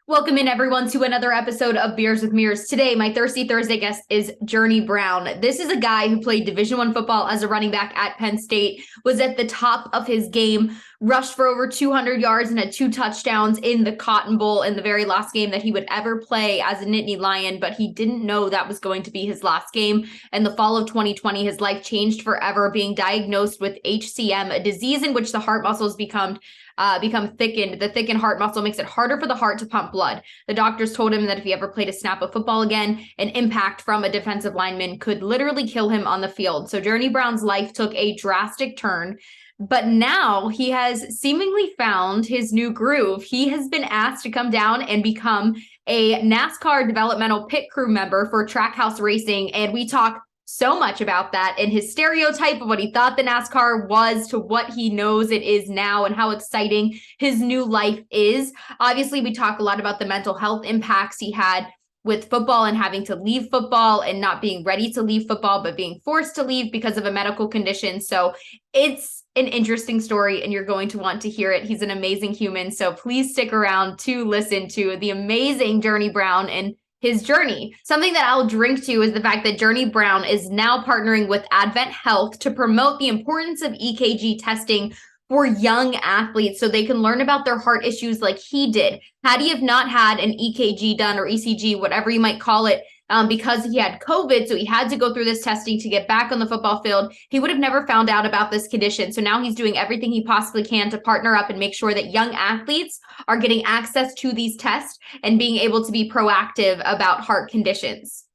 Welcome in, everyone, to another episode of Beers with Mears. Today, my Thirsty Thursday guest is Journey Brown. This is a guy who played Division I football as a running back at Penn State, was at the top of his game, rushed for over 200 yards and had 2 touchdowns in the Cotton Bowl in the very last game that he would ever play as a Nittany Lion, but he didn't know that was going to be his last game. In the fall of 2020, his life changed forever, being diagnosed with HCM, a disease in which the heart muscles become thickened. The thickened heart muscle makes it harder for the heart to pump blood. The doctors told him that if he ever played a snap of football again, an impact from a defensive lineman could literally kill him on the field. So Journey Brown's life took a drastic turn, but now he has seemingly found his new groove. He has been asked to come down and become a NASCAR developmental pit crew member for Trackhouse Racing, and we talk so much about that and his stereotype of what he thought the NASCAR was to what he knows it is now and how exciting his new life is. Obviously, we talk a lot about the mental health impacts he had with football and having to leave football and not being ready to leave football, but being forced to leave because of a medical condition. So it's an interesting story and you're going to want to hear it. He's an amazing human. So please stick around to listen to the amazing Journey Brown and his journey. Something that I'll drink to is the fact that Journey Brown is now partnering with Advent Health to promote the importance of EKG testing for young athletes so they can learn about their heart issues like he did. Had he have not had an EKG done or ECG, whatever you might call it, because he had COVID, so he had to go through this testing to get back on the football field, he would have never found out about this condition. So now he's doing everything he possibly can to partner up and make sure that young athletes are getting access to these tests and being able to be proactive about heart conditions.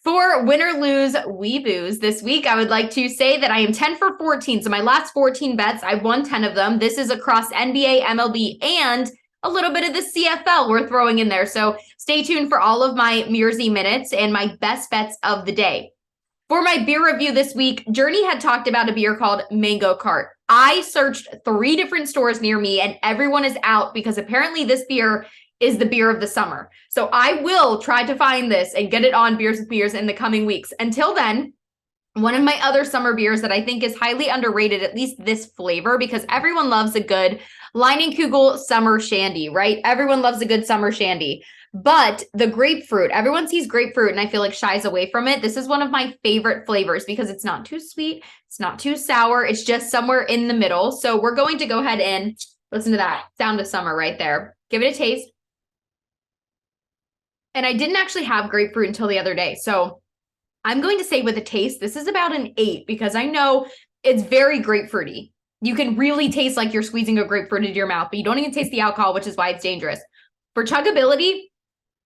For Win or Lose, We Booze this week, I would like to say that I am 10 for 14. So my last 14 bets, I've won 10 of them. This is across NBA, MLB, and a little bit of the CFL we're throwing in there. So stay tuned for all of my Mearsy minutes and my best bets of the day. For my beer review this week, Journey had talked about a beer called Mango Cart. I searched 3 different stores near me and everyone is out because apparently this beer is the beer of the summer. So I will try to find this and get it on Beers with Mears in the coming weeks. Until then, one of my other summer beers that I think is highly underrated, at least this flavor, because everyone loves a good Leinenkugel summer shandy, right? Everyone loves a good summer shandy. But the grapefruit, everyone sees grapefruit and I feel like shies away from it. This is one of my favorite flavors because it's not too sweet. It's not too sour. It's just somewhere in the middle. So we're going to go ahead and listen to that sound of summer right there. Give it a taste. And I didn't actually have grapefruit until the other day. So I'm going to say with a taste, this is about an 8 because I know it's very grapefruity. You can really taste like you're squeezing a grapefruit into your mouth, but you don't even taste the alcohol, which is why it's dangerous. For chuggability,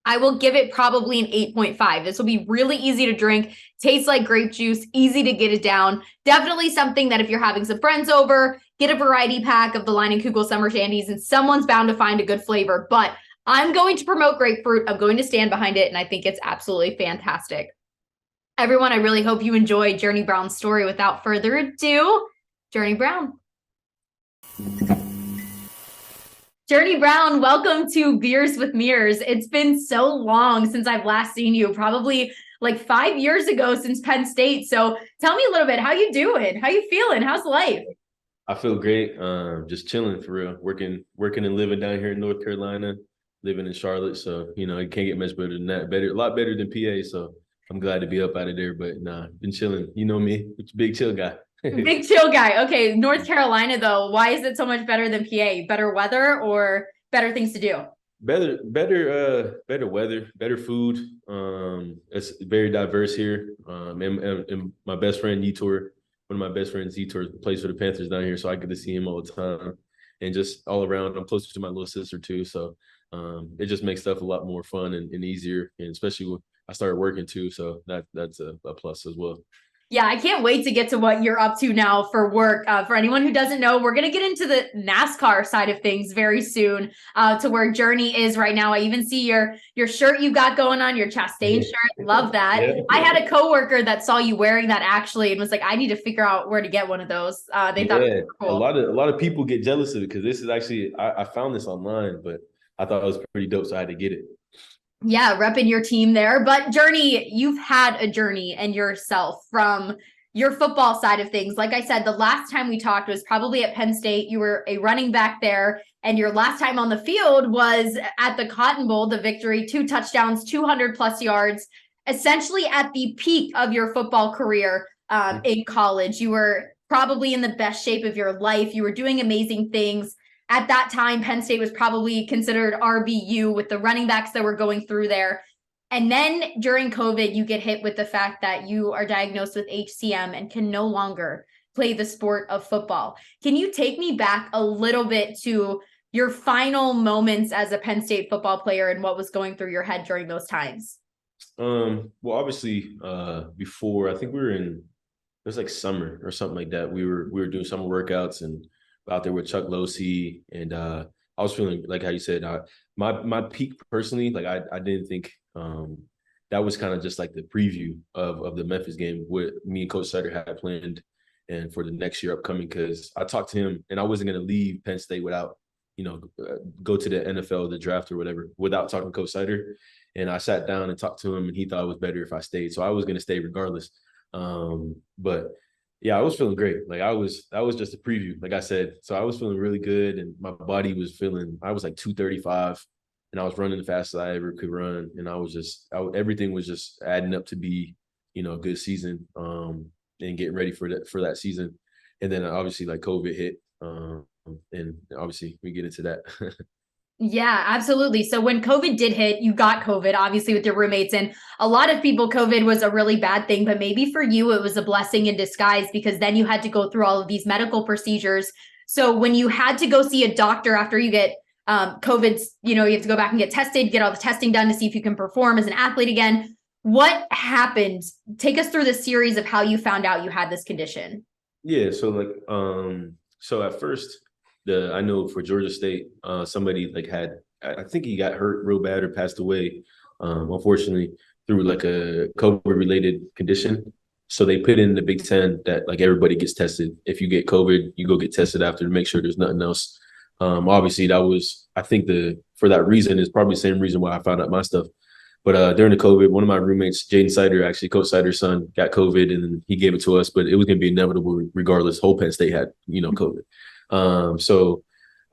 I will give it probably an 8.5. This will be really easy to drink, tastes like grape juice, easy to get it down. Definitely something that if you're having some friends over, get a variety pack of the Leinenkugel summer shandies and someone's bound to find a good flavor. But I'm going to promote grapefruit. I'm going to stand behind it, and I think it's absolutely fantastic. Everyone, I really hope you enjoyed Journey Brown's story. Without further ado, Journey Brown. Journey Brown, welcome to Beers with Mears. It's been so long since I've last seen you, probably like 5 years ago since Penn State. So tell me a little bit, how you doing? How you feeling? How's life? I feel great. Just chilling for real. Working and living down here in North Carolina, living in Charlotte. So, you know, it can't get much better than that. A lot better than PA. So I'm glad to be up out of there. But nah, been chilling. You know me, it's a big chill guy. Big chill guy. Okay, North Carolina though, why is it so much better than PA? Better weather or better things to do? Better weather, better food. It's very diverse here. And my best friend Yetur, one of my best friends, Yetur, plays for the Panthers down here, so I get to see him all the time. And just all around, I'm closer to my little sister too, so it just makes stuff a lot more fun and easier. And especially when I started working too, so that's a plus as well. Yeah, I can't wait to get to what you're up to now for work. For anyone who doesn't know, we're going to get into the NASCAR side of things very soon, to where Journey is right now. I even see your shirt you got going on, your Chastain shirt. Love that. Yeah. I had a coworker that saw you wearing that actually and was like, I need to figure out where to get one of those. They thought it was cool. A lot of people get jealous of it because this is actually, I found this online, but I thought it was pretty dope, so I had to get it. Yeah, repping your team there. But Journey, you've had a journey in yourself from your football side of things. Like I said, the last time we talked was probably at Penn State. You were a running back there. And your last time on the field was at the Cotton Bowl, the victory, 2 touchdowns, 200 plus yards, essentially at the peak of your football career in college. You were probably in the best shape of your life. You were doing amazing things. At that time, Penn State was probably considered RBU with the running backs that were going through there. And then during COVID, you get hit with the fact that you are diagnosed with HCM and can no longer play the sport of football. Can you take me back a little bit to your final moments as a Penn State football player and what was going through your head during those times? Well, obviously, before, I think it was like summer or something like that. We were doing summer workouts and out there with Chuck Losey, and I was feeling like how you said, my peak personally, like I didn't think that was kind of just like the preview of the Memphis game, what me and Coach Sutter had planned, and for the next year upcoming, because I talked to him and I wasn't going to leave Penn State without, go to the NFL, the draft or whatever, without talking to Coach Sutter. And I sat down and talked to him, and he thought it was better if I stayed. So I was going to stay regardless. But yeah, I was feeling great. Like that was just a preview, like I said. So I was feeling really good, and my body was I was like 235, and I was running the fastest I ever could run. And everything was just adding up to be, a good season, and getting ready for that season. And then obviously like COVID hit, and obviously we get into that. Yeah, absolutely. So when COVID did hit, you got COVID, obviously, with your roommates. And a lot of people, COVID was a really bad thing. But maybe for you, it was a blessing in disguise, because then you had to go through all of these medical procedures. So when you had to go see a doctor after you get COVID, you have to go back and get tested, get all the testing done to see if you can perform as an athlete again. What happened? Take us through the series of how you found out you had this condition. Yeah. So so at first, I know for Georgia State, somebody I think he got hurt real bad or passed away, unfortunately, through like a COVID-related condition. So they put in the Big Ten that like everybody gets tested. If you get COVID, you go get tested after to make sure there's nothing else. Obviously, I think for that reason is probably the same reason why I found out my stuff. But during the COVID, one of my roommates, Jaden Sider, actually Coach Sider's son, got COVID, and he gave it to us. But it was going to be inevitable regardless. Whole Penn State had COVID. So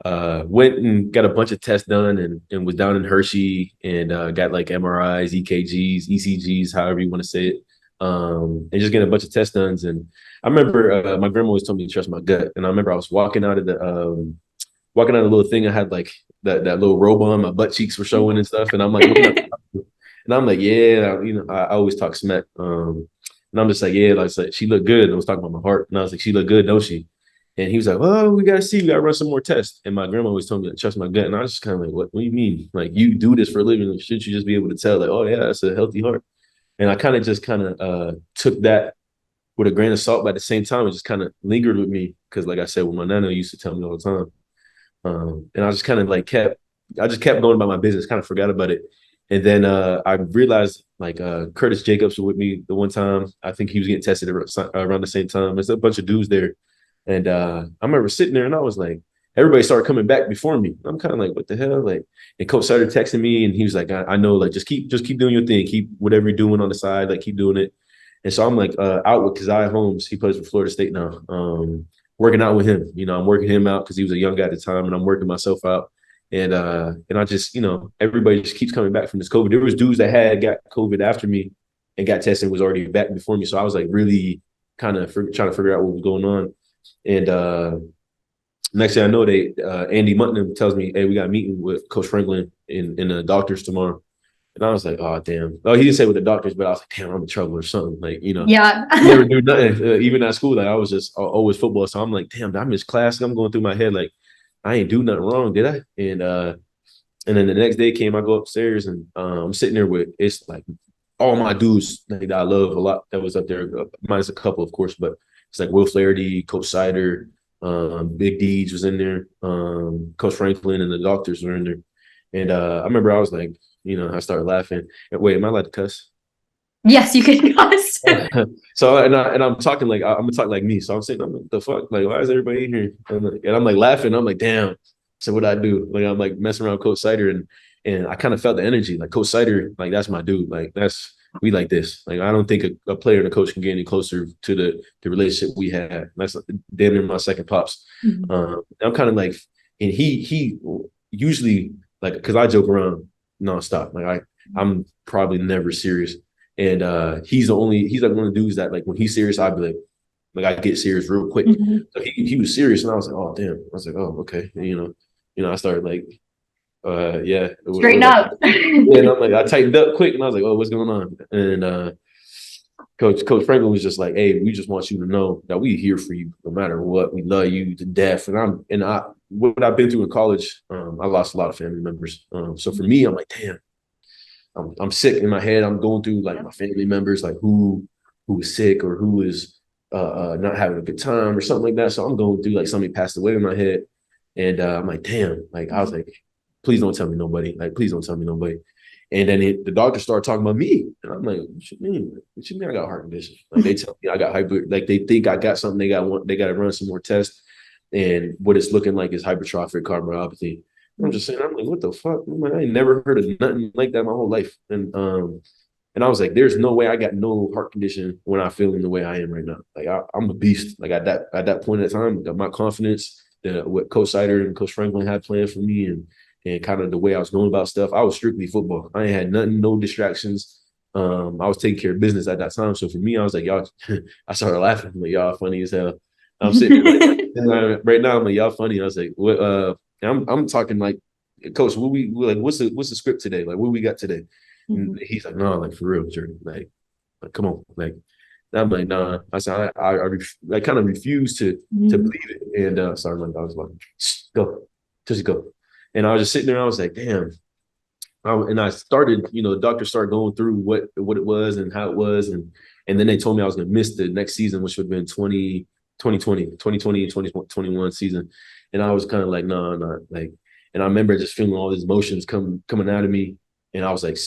went and got a bunch of tests done and was down in Hershey and got like MRIs, EKGs, ECGs, however you want to say it, and just getting a bunch of tests done. And I remember my grandma always told me to trust my gut. And I remember I was walking out of the little thing. I had like that little robe on, my butt cheeks were showing and stuff. And I'm like, and I'm like, yeah, I always talk smack. And I'm just like, yeah, like she looked good. And I was talking about my heart. And I was like, she looked good, don't she? And he was like, oh, we got to run some more tests. And my grandma always told me to trust my gut. And I was just kind of like, what do you mean? Like, you do this for a living. Shouldn't you just be able to tell, like, oh, yeah, that's a healthy heart? And I kind of took that with a grain of salt. But at the same time, it just kind of lingered with me. Because like I said, my nana used to tell me all the time. And I just kind of kept going about my business, kind of forgot about it. And then I realized Curtis Jacobs was with me the one time. I think he was getting tested around the same time. There's a bunch of dudes there. And I remember sitting there and I was like, everybody started coming back before me. I'm kind of like, what the hell? And Coach started texting me and he was like, I know, just keep doing your thing. Keep whatever you're doing on the side, keep doing it. And so I'm out with Keziah Holmes. He plays for Florida State now. Working out with him. I'm working him out because he was a young guy at the time, and I'm working myself out. And I just, everybody just keeps coming back from this COVID. There was dudes that had got COVID after me and got tested and was already back before me. So I was really kind of trying to figure out what was going on. And next thing I know, Andy Muntnam tells me, hey, we got a meeting with Coach Franklin in the doctors tomorrow. And I was like, oh, damn. Oh, he didn't say with the doctors, but I was like, damn, I'm in trouble or something. Yeah. Never do nothing. Even at school, I was just always football. So I'm like, damn, I missed class. I'm going through my head, I ain't do nothing wrong, did I? And then the next day came, I go upstairs and I'm sitting there with, it's all my dudes that I love a lot that was up there, minus a couple, of course, but it's Will Flaherty, Coach Sider, Big Deeds was in there, Coach Franklin, and the doctors were in there. And I remember I was like, I started laughing. Wait, am I allowed to cuss? Yes, you can cuss. So I'm talking I'm gonna talk like me. So I'm saying, I'm like, the fuck? Why is everybody in here? And I'm laughing. I'm like, damn. So what I do? I'm messing around with Coach Sider, and I kind of felt the energy. Coach Sider, that's my dude. We like this. I don't think a player and a coach can get any closer to the relationship we had. That's damn near my second pops. Mm-hmm. I'm kind of and he usually like because I joke around nonstop. Like I'm probably never serious, and he's like one of the dudes that like when he's serious, I'd be like I get serious real quick. Mhm. So he was serious, and I was like, oh damn. I was like, oh okay, and, I started like yeah, Straighten like up. and I'm like I tightened up quick, and I was like, oh, what's going on? And Coach Franklin was just like, hey, we just want you to know that we here for you no matter what. We love you to death. And I what I've been through in college, I lost a lot of family members. So for me, I'm like, damn, I'm sick in my head. I'm going through like my family members, like who is sick or who is not having a good time or something like that. So I'm going through like somebody passed away in my head. And I'm like, damn, like I was like, please don't tell me nobody. Like, please don't tell me nobody. And then the doctor started talking about me. And I'm like, what you mean? What you mean I got heart condition? Like they tell me I got like they think I got something. They got to run some more tests. And what it's looking like is hypertrophic cardiomyopathy. I'm just saying, I'm like, what the fuck? I'm like, I ain't never heard of nothing like that my whole life. And I was like, there's no way I got no heart condition when I feel in the way I am right now. Like I'm a beast. Like at that point in time, got my confidence, what Coach Sider and Coach Franklin had planned for me, and kind of the way I was going about stuff. I was strictly football. I ain't had nothing, no distractions. I was taking care of business at that time. So for me, I was like, y'all, I started laughing. I'm like, y'all funny as hell. I'm sitting like, right now, I'm like, y'all funny. I was like, what? I'm talking like, Coach, what's the script today? Like, what we got today? And he's like, no, like for real, Jordan. Like come on, like. And I'm like, nah. I said, I kind of refused to believe it. And sorry, my dog was like, go, just go. And I was just sitting there. I was like, damn. And I started, the doctor started going through what it was and how it was, and then they told me I was going to miss the next season, which would have been 2020 and 2021 season. And I was kind of like, no, not like. And I remember just feeling all these emotions coming out of me, and I was like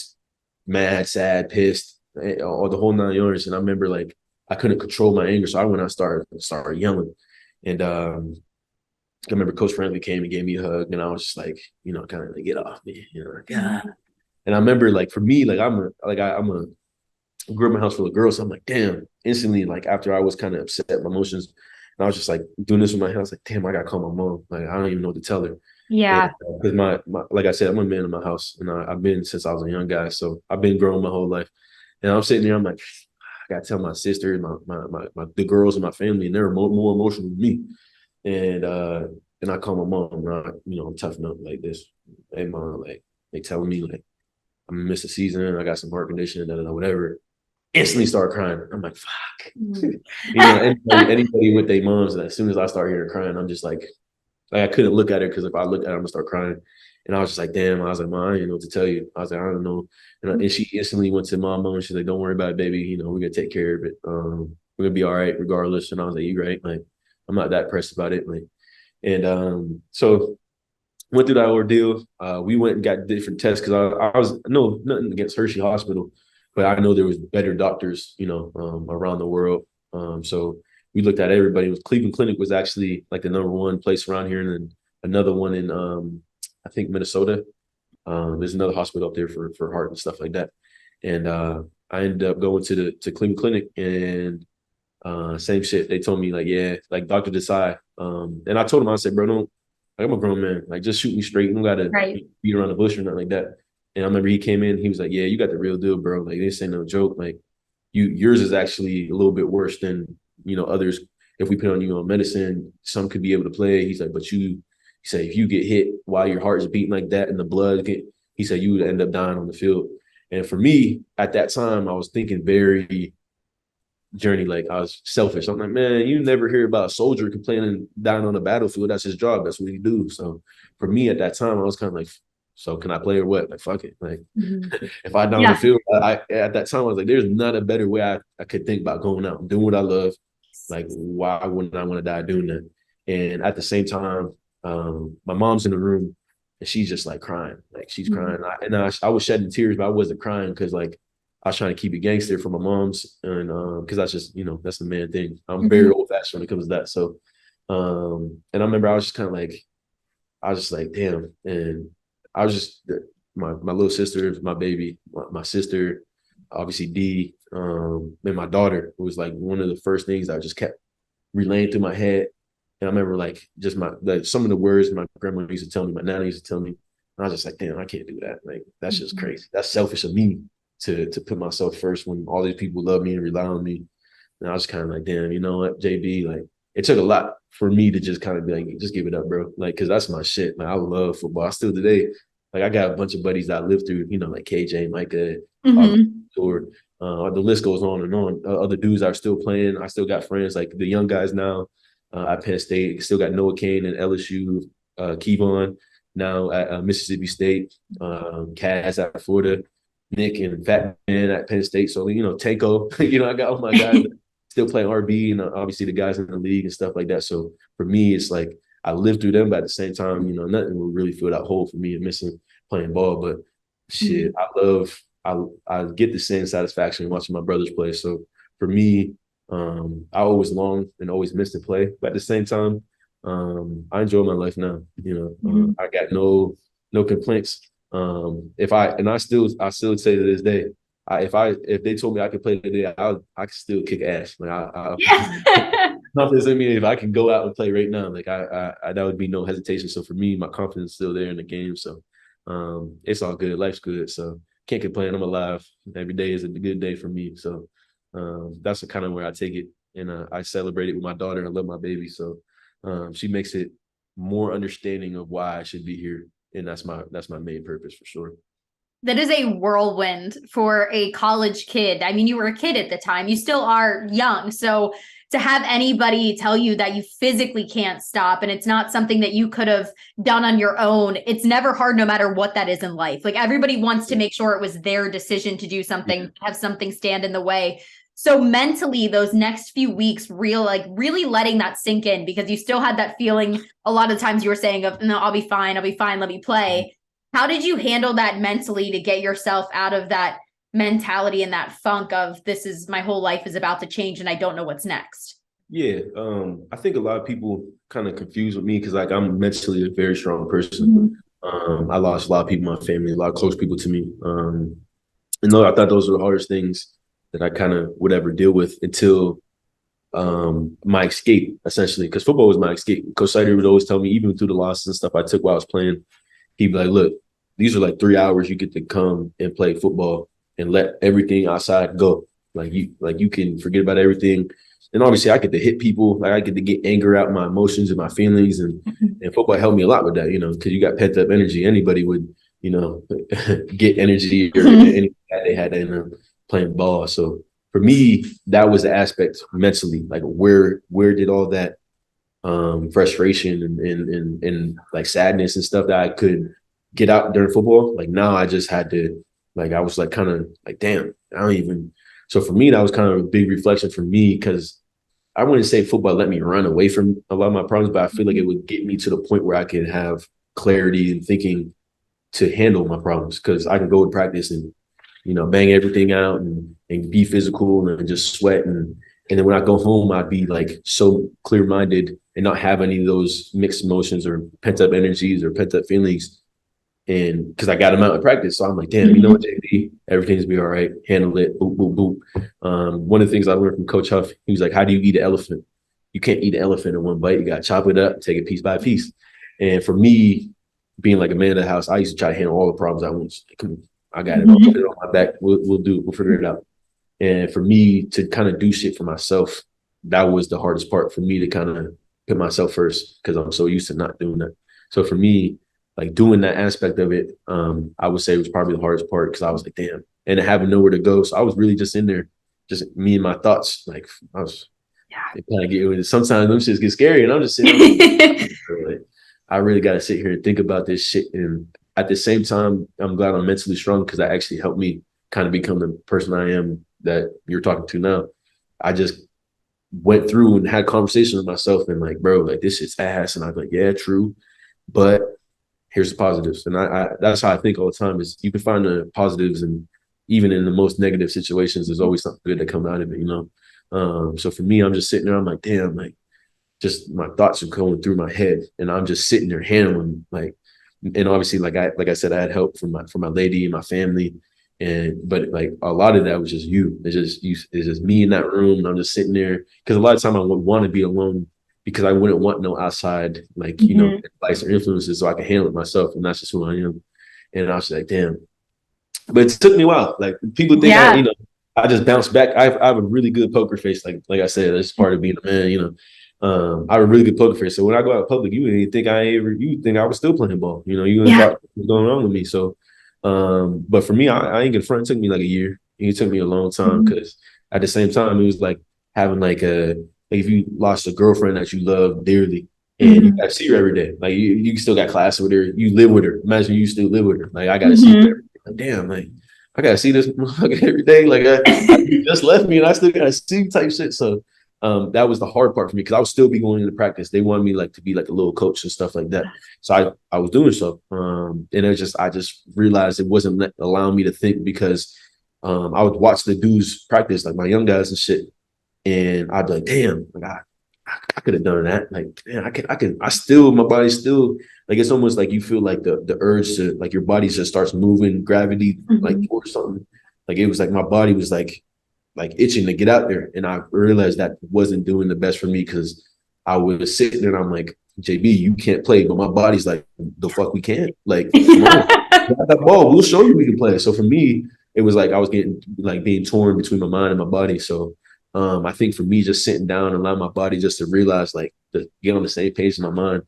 mad, sad, pissed, all the whole 9 yards. And I remember like I couldn't control my anger, so I went out and started yelling. And I remember Coach Franklin came and gave me a hug, and I was just like, kind of like, get off me, like, yeah. And I remember like for me, like I'm a grew up in a house full of girls, so I'm like, damn. Instantly, like after I was kind of upset, my emotions, and I was just like doing this with my house, like, damn, I gotta call my mom. Like I don't even know what to tell her. Yeah. Because my like I said, I'm a man in my house, and I've been since I was a young guy, so I've been growing my whole life. And I'm sitting there, I'm like, I gotta tell my sister, my the girls in my family, and they're more emotional than me. And I call my mom, right? I'm toughening up like this. Hey mom, like they telling me like I'm gonna miss a season, I got some heart condition, whatever. Instantly start crying. I'm like, fuck. Anybody with their moms, as soon as I start hearing crying, I'm just like I couldn't look at her because if I look at her, I'm gonna start crying. And I was just like, damn. I was like, mom, I didn't know what to tell you. I was like, I don't know. And she instantly went to mom, and she's like, don't worry about it, baby. We're gonna take care of it. We're gonna be all right regardless. And I was like, you right? Like, I'm not that pressed about it. Like, and so went through that ordeal. We went and got different tests because I was no nothing against Hershey Hospital, but I know there was better doctors, around the world. So we looked at everybody. It was Cleveland Clinic was actually like the number one place around here, and then another one in I think Minnesota. There's another hospital up there for heart and stuff like that. And I ended up going to Cleveland Clinic, and same shit. They told me like, yeah, like Dr. Desai. And I told him, I said, bro, don't. Like, I'm a grown man. Like, just shoot me straight. You don't gotta beat around the bush or nothing like that. And I remember he came in. He was like, yeah, you got the real deal, bro. Like, this ain't no joke. Like, yours is actually a little bit worse than others. If we put on you on medicine, some could be able to play. He's like, but he said, if you get hit while your heart is beating like that and the blood, he said you would end up dying on the field. And for me, at that time, I was thinking very journey, like I was selfish. I'm like, man, you never hear about a soldier complaining dying on the battlefield. That's his job. That's what he do. So for me at that time, I was kind of like, so can I play or what? Like, fuck it. Like, if I down the field, I at that time I was like, there's not a better way I could think about going out and doing what I love. Like, why wouldn't I want to die doing that? And at the same time, my mom's in the room and she's just like crying, like she's crying. I was shedding tears, but I wasn't crying because like I was trying to keep it gangster for my mom's, and because that's just that's the man thing. I'm very old fashioned when it comes to that. So, and I remember I was just kind of like, I was just like, damn, and I was just my little sister, my baby, my sister, obviously D, and my daughter. It was like one of the first things I just kept relaying through my head. And I remember like just some of the words my grandma used to tell me, my nana used to tell me. And I was just like, damn, I can't do that. Like, that's just crazy. That's selfish of me to put myself first when all these people love me and rely on me. And I was kind of like, damn, you know what, JB, like it took a lot for me to just kind of be like, just give it up, bro. Like, cause that's my shit. Like, I love football. I still today, like I got a bunch of buddies that I lived through, you know, like KJ, Micah, or the list goes on and on. Other dudes are still playing. I still got friends like the young guys now at Penn State. Still got Noah Kane and LSU, Kevon now at Mississippi State, Kaz at Florida, Nick and Fat Man at Penn State. So, you know, Tanko, you know, I got all my guys still playing RB and obviously the guys in the league and stuff like that. So for me, it's like I lived through them, but at the same time, you know, nothing will really fill that hole for me and missing playing ball. But shit, I get the same satisfaction watching my brothers play. So for me, I always longed and always missed to play. But at the same time, I enjoy my life now. You know, I got no complaints. I still say to this day, if they told me I could play today, I could still kick ass. Like confidence in me if I can go out and play right now. Like I that would be no hesitation. So for me, my confidence is still there in the game. So it's all good. Life's good. So can't complain. I'm alive. Every day is a good day for me. So that's the kind of where I take it. And I celebrate it with my daughter. I love my baby. So she makes it more understanding of why I should be here. And that's my main purpose for sure. That is a whirlwind for a college kid. I mean, you were a kid at the time. You still are young. So to have anybody tell you that you physically can't stop and it's not something that you could have done on your own, it's never hard no matter what that is in life. Like everybody wants to make sure it was their decision to do something, have something stand in the way. So mentally, those next few weeks, really letting that sink in, because you still had that feeling a lot of times you were saying of, no, I'll be fine, let me play. How did you handle that mentally to get yourself out of that mentality and that funk of this is my whole life is about to change and I don't know what's next? Yeah, I think a lot of people kind of confused with me because like I'm mentally a very strong person. I lost a lot of people in my family, a lot of close people to me. And I thought those were the hardest things that I kind of would ever deal with until my escape, essentially, because football was my escape. Coach Sider would always tell me, even through the losses and stuff I took while I was playing, he'd be like, look, these are like 3 hours you get to come and play football and let everything outside go. Like you can forget about everything. And obviously I get to hit people. Like I get to get anger out, my emotions and my feelings. And football helped me a lot with that, you know, because you got pent up energy. Anybody would, you know, get energy or anything that they had in them playing ball. So for me, that was the aspect mentally, like where did all that frustration and like sadness and stuff that I could get out during football. Like now I just had to, like, I was like kind of like, damn, I don't even. So for me, that was kind of a big reflection for me because I wouldn't say football let me run away from a lot of my problems, but I feel like it would get me to the point where I could have clarity and thinking to handle my problems because I can go to practice and, you know, bang everything out and be physical and just sweat. And then when I go home, I'd be like so clear-minded and not have any of those mixed emotions or pent-up energies or pent-up feelings. And because I got them out in practice. So I'm like, damn, you know what, JB, everything's be all right. Handle it. Boop, boop, boop. One of the things I learned from Coach Huff, he was like, how do you eat an elephant? You can't eat an elephant in one bite. You got to chop it up, take it piece by piece. And for me, being like a man of the house, I used to try to handle all the problems at once. Come on, I got it. I'll put it on my back. We'll do it. We'll figure it out. And for me to kind of do shit for myself, that was the hardest part for me to kind of put myself first because I'm so used to not doing that. So for me, like doing that aspect of it, I would say it was probably the hardest part because I was like, damn, and having nowhere to go. So I was really just in there, just me and my thoughts. Like I was, kind of get. Sometimes them shits get scary, and I'm just sitting there, like, I really got to sit here and think about this shit. And at the same time, I'm glad I'm mentally strong because that actually helped me kind of become the person I am that you're talking to now. I just went through and had conversations with myself and like, bro, like this shit's ass. And I'm like, yeah, true, but here's the positives. And I that's how I think all the time is you can find the positives, and even in the most negative situations, there's always something good that come out of it, you know? So for me, I'm just sitting there, I'm like, damn, like just my thoughts are going through my head and I'm just sitting there handling like, and obviously like I said, I had help from my lady and my family. But like a lot of that was just it's just me in that room. And I'm just sitting there because a lot of time I would want to be alone because I wouldn't want no outside, like, advice or influences, so I can handle it myself. And that's just who I am. And I was like, damn. But it took me a while. Like, people think I just bounced back. I have a really good poker face. Like I said, that's part of being a man, I have a really good poker face. So when I go out in public, you wouldn't think you think I was still playing ball. You wouldn't thought what was going on with me. So, but for me, I ain't gonna front. It took me like a year. It took me a long time because at the same time, it was like having if you lost a girlfriend that you love dearly and you got to see her every day. Like, you still got class with her. You live with her. Imagine you still live with her. Like, I got to see her every day. Like, damn, like, I got to see this motherfucker every day. Like, you just left me and I still got to see type shit. So that was the hard part for me because I would still be going into practice. They wanted me to be like a little coach and stuff like that. So I was doing so. And I just realized it wasn't allowing me to think because I would watch the dudes practice, like my young guys and shit. And I'd be like, damn, like I could have done that. Like, man, my body's still, like, it's almost like you feel like the urge to, like, your body just starts moving, gravity, like, or something. Like, it was like my body was like itching to get out there. And I realized that wasn't doing the best for me because I was sitting there and I'm like, JB, you can't play. But my body's like, the fuck we can't? Like, come on, grab that ball. We'll show you we can play. So for me, it was like I was getting, like, being torn between my mind and my body. So I think for me, just sitting down and allowing my body just to realize, like, to get on the same page in my mind,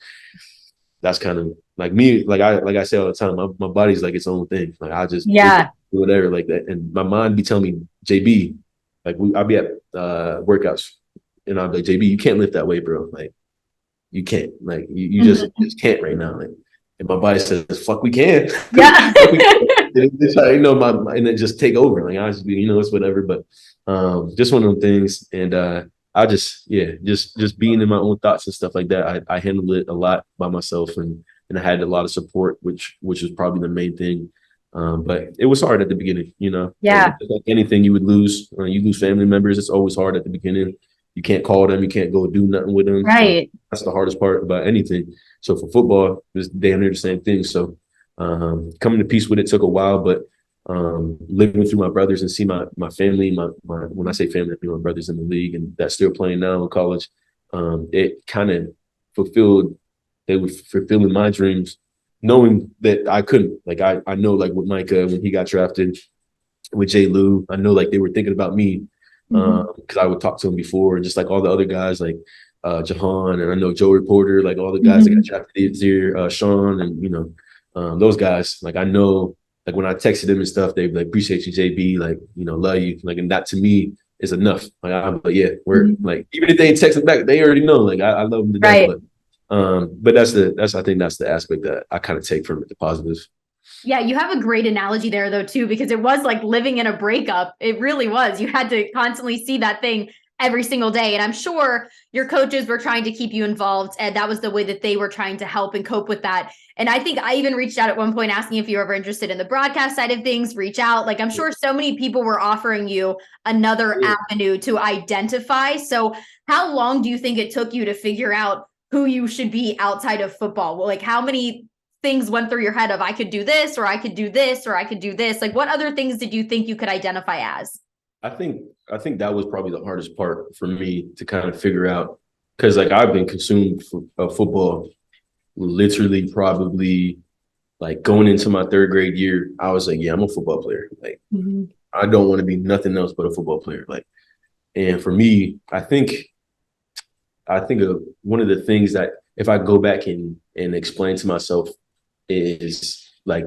that's kind of like me. Like I say all the time, my body's like its own thing. Like, I just do whatever like that. And my mind be telling me, JB, like, I'll be at workouts and I'll be like, JB, you can't lift that way, bro. Like, you can't. Like, you just can't right now. Like, and my body says, fuck, we can. Yeah. And then just take over. Like, I just be, it's whatever. But just one of them things. And I just being in my own thoughts and stuff like that. I handled it a lot by myself, and I had a lot of support, which was probably the main thing. But it was hard at the beginning, Yeah. Like anything you would lose. You lose family members. It's always hard at the beginning. You can't call them. You can't go do nothing with them. Right. That's the hardest part about anything. So for football, it's damn near the same thing. So coming to peace with it took a while, but living through my brothers and see my family, my when I say family, I mean my brothers in the league and that's still playing now in college, it kind of they were fulfilling my dreams, knowing that I couldn't. Like, I know, like, with Micah when he got drafted, with Jay Lou, I know, like, they were thinking about me because I would talk to him before, and just like all the other guys, like Jahan, and I know Joe Reporter, like all the guys that got drafted this year, Sean, and those guys, like, I know, like, when I texted them and stuff, they like, appreciate you, JB, like, love you, like, and that to me is enough. Like, I'm like, yeah, we're like, even if they ain't texting back, they already know, like, I love them to death. But I think that's the aspect that I kind of take from it, the positives. Yeah, you have a great analogy there, though, too, because it was like living in a breakup. It really was. You had to constantly see that thing every single day. And I'm sure your coaches were trying to keep you involved, and that was the way that they were trying to help and cope with that. And I think I even reached out at one point asking if you were ever interested in the broadcast side of things, reach out. Like, I'm sure so many people were offering you another avenue to identify. So how long do you think it took you to figure out who you should be outside of football? Well, like, how many things went through your head of I could do this, or I could do this, or I could do this? Like, what other things did you think you could identify as? I think that was probably the hardest part for me to kind of figure out, because, like, I've been consumed for football literally probably, like, going into my third grade year. I was like, yeah, I'm a football player. Like, I don't want to be nothing else but a football player. Like, and for me, I think of one of the things that if I go back and explain to myself is, like,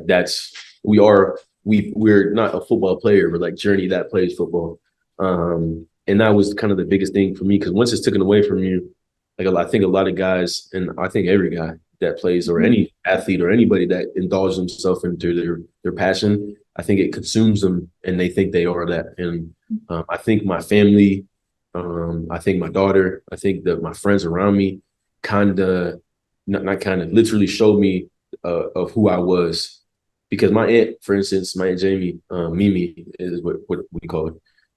we're not a football player, we're like Journey that plays football. And that was kind of the biggest thing for me, because once it's taken away from you, like, I think a lot of guys, and I think every guy that plays, or any athlete or anybody that indulges themselves into their passion, I think it consumes them and they think they are that. And I think my family, I think my daughter, I think that my friends around me literally showed me of who I was. Because my aunt, for instance, my Aunt Jamie, Mimi is what we call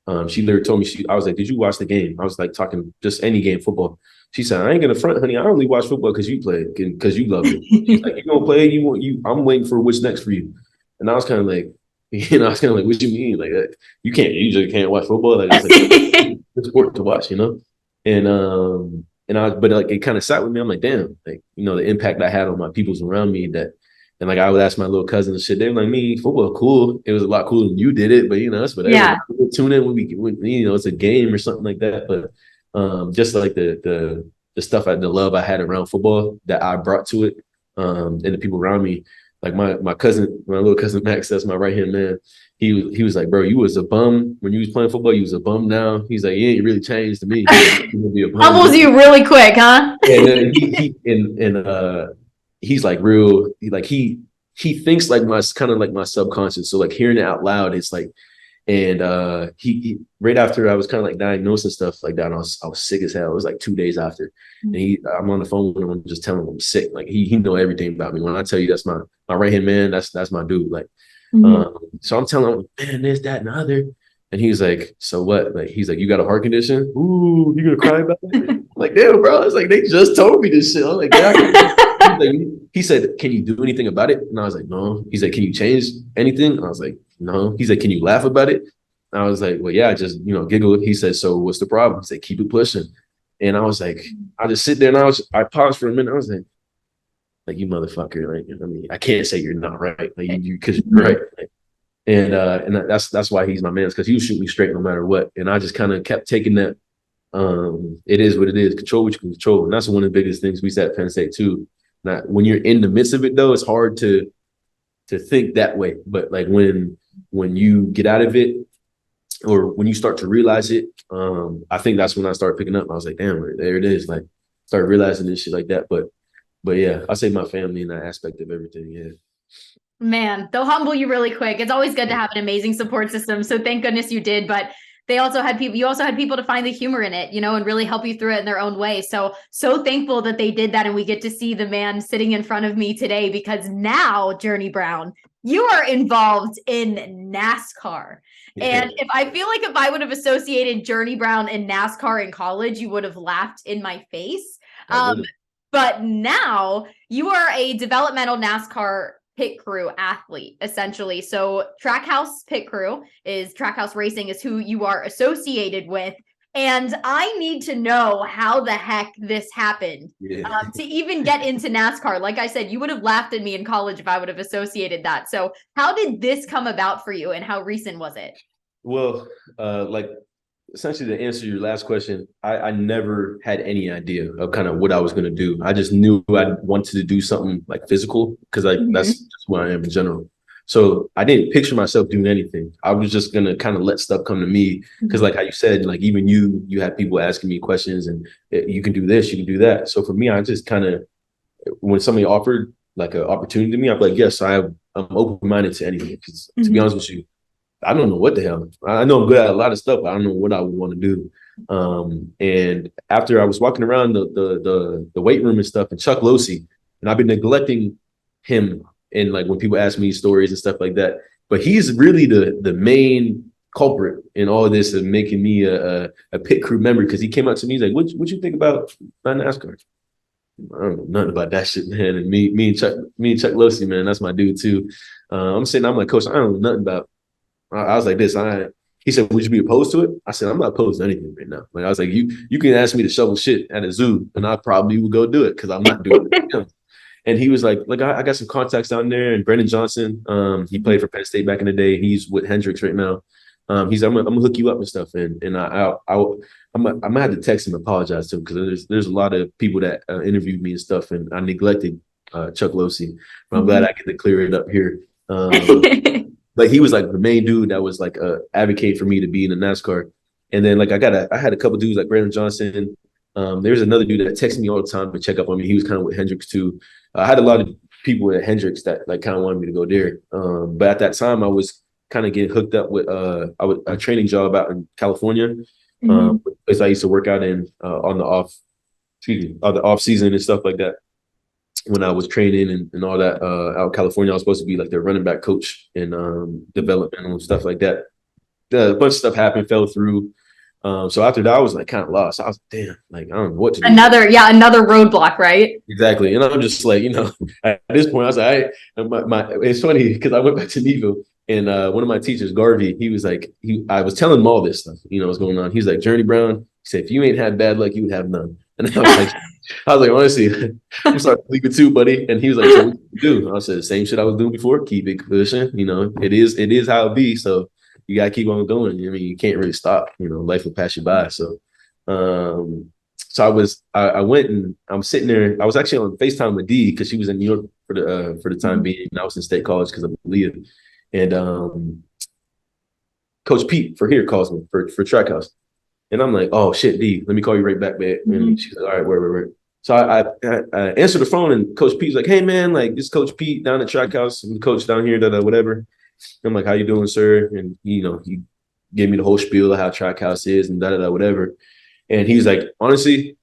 her. She literally told me, I was like, did you watch the game? I was like, talking just any game, football. She said, I ain't gonna front, honey. I only watch football because you play, because you love it. She's like, you gonna play? I'm waiting for what's next for you. And I was kind of like, what you mean? Like, you just can't watch football? Like, it's like a sport to watch, And but like it kind of sat with me. I'm like, damn, like, you know, the impact I had on my peoples around me and like I would ask my little cousins and shit. They were like, me, football cool. It was a lot cooler than you did it, but you know, that's whatever. Yeah. We'll tune in when you know, it's a game or something like that. But just like the stuff the love I had around football that I brought to it, and the people around me, like my little cousin Max, that's my right hand man. He was like, bro, you was a bum when you was playing football. You was a bum now. He's like, you ain't really changed to me. You're gonna be a bum. Humbles you really quick, huh? And he's like real. He thinks like my kind of like my subconscious. So like hearing it out loud, it's like, and he right after I was kind of like diagnosed and stuff like that. And I was sick as hell. It was like 2 days after, and I'm on the phone with him. I'm just telling him I'm sick. Like he know everything about me. When I tell you that's my right hand man, that's my dude. Like, so I'm telling him, man, this, that, and the other. And he's like, so what? Like, he's like, you got a heart condition? Ooh, you gonna cry about it? I'm like, damn, bro. It's like they just told me this shit. I'm like, yeah. He said, can you do anything about it? And I was like, no. He's like, can you change anything? And I was like, no. He's like, can you laugh about it? And I was like, well, yeah, I just, you know, giggle. He said, so what's the problem? He said, keep it pushing. And I was like, I just sit there and I paused for a minute. I was like, you motherfucker. Like, I mean, I can't say you're not right. Like you because you're right. Like, and that's why he's my man, because he would shoot me straight no matter what. And I just kind of kept taking that. It is what it is. Control what you can control, and that's one of the biggest things we said at Penn State too. Not when you're in the midst of it though, it's hard to think that way. But like when you get out of it, or when you start to realize it, I think that's when I started picking up. I was like, damn, there it is. Like start realizing this shit like that. But yeah, I say my family in that aspect of everything. Yeah. Man, they'll humble you really quick. It's always good to have an amazing support system. So thank goodness you did. But you also had people to find the humor in it, you know, and really help you through it in their own way. So thankful that they did that. And we get to see the man sitting in front of me today, because now, Journey Brown, you are involved in NASCAR. Yeah. And I feel like if I would have associated Journey Brown and NASCAR in college, you would have laughed in my face. But now you are a developmental NASCAR pit crew athlete, essentially. So Trackhouse Pit Crew Trackhouse Racing is who you are associated with. And I need to know how the heck this happened to even get into NASCAR. Like I said, you would have laughed at me in college if I would have associated that. So how did this come about for you, and how recent was it? Well, like essentially to answer your last question, I never had any idea of kind of what I was going to do. I just knew I wanted to do something like physical, because that's just who I am in general. So I didn't picture myself doing anything. I was just going to kind of let stuff come to me, because like how you said, like even you had people asking me questions, and you can do this, you can do that. So for me, I just kind of, when somebody offered like an opportunity to me, I'm like, yes, I'm open-minded to anything. Because to be honest with you, I don't know what the hell. I know I'm good at a lot of stuff, but I don't know what I would want to do. And after I was walking around the weight room and stuff, and Chuck Losey, and I've been neglecting him, and like when people ask me stories and stuff like that, but he's really the main culprit in all of this of making me a pit crew member, because he came up to me, he's like, what you think about NASCAR? I don't know nothing about that shit, man. And me and Chuck Losey, man, that's my dude too. I'm like, Coach, I don't know nothing about. I was like this. He said, would you be opposed to it? I said, I'm not opposed to anything right now. Like I was like, you can ask me to shovel shit at a zoo, and I probably would go do it, because I'm not doing it. And he was like, I got some contacts down there. And Brendan Johnson, he played for Penn State back in the day. He's with Hendricks right now. He's like, I'm gonna hook you up and stuff. And I'm gonna have to text him and apologize to him, because there's a lot of people that interviewed me and stuff, and I neglected Chuck Losey. But I'm glad I get to clear it up here. But he was like the main dude that was like advocate for me to be in the NASCAR. And then like I had a couple dudes like Brandon Johnson. There's another dude that texted me all the time to check up on me. He was kind of with Hendricks too. I had a lot of people at Hendricks that like kind of wanted me to go there. But at that time I was kind of getting hooked up with a training job out in California. Place I used to work out in on the off season and stuff like that. When I was training and all that out in California, I was supposed to be like their running back coach and development and stuff like that. A bunch of stuff happened, fell through. So after that, I was like kind of lost. I was damn, like I don't know what to do. Another roadblock, right? Exactly. And I'm just like, at this point, I was like, it's funny because I went back to Neville, and one of my teachers, Garvey, he was like, I was telling him all this stuff, what's going on. He's like, Journey Brown, he said, if you ain't had bad luck, you would have none. And I was like, honestly, I'm starting to leave it too, buddy. And he was like, so what you do? I said, the same shit I was doing before. Keep it pushing. It is how it be. So you gotta keep on going. I mean, you can't really stop. Life will pass you by. So, I went and I'm sitting there. I was actually on FaceTime with D because she was in New York for the time being. And I was in State College because of Leah. And Coach Pete for here calls me for Trackhouse. And I'm like, oh shit, D, let me call you right back, man. And she's like, all right, where. So I answered the phone and Coach Pete's like, hey man, like this Coach Pete down at Trackhouse, I'm the coach down here, whatever. I'm like, how you doing, sir? And he gave me the whole spiel of how Trackhouse is and whatever. And he's like, honestly,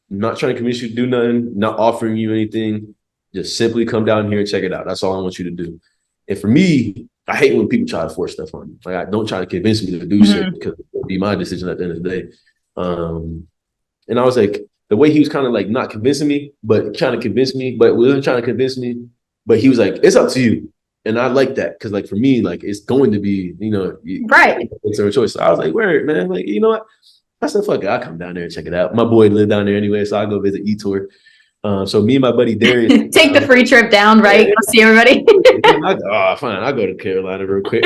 I'm not trying to convince you to do nothing, not offering you anything. Just simply come down here and check it out. That's all I want you to do. And for me, I hate when people try to force stuff on me. Like, I don't try to convince me to do shit because it'll be my decision at the end of the day. And I was like, the way he was kind of like not convincing me, but trying to convince me, but wasn't trying to convince me. But he was like, it's up to you. And I like that because, like, for me, like, it's going to be, right. It's our choice. So I was like, word, man. Like, you know what? I said, fuck it. I'll come down there and check it out. My boy lived down there anyway, so I'll go visit E-Tour. So me and my buddy Darius take the free trip down, right? Go see everybody. Fine. I'll go to Carolina real quick.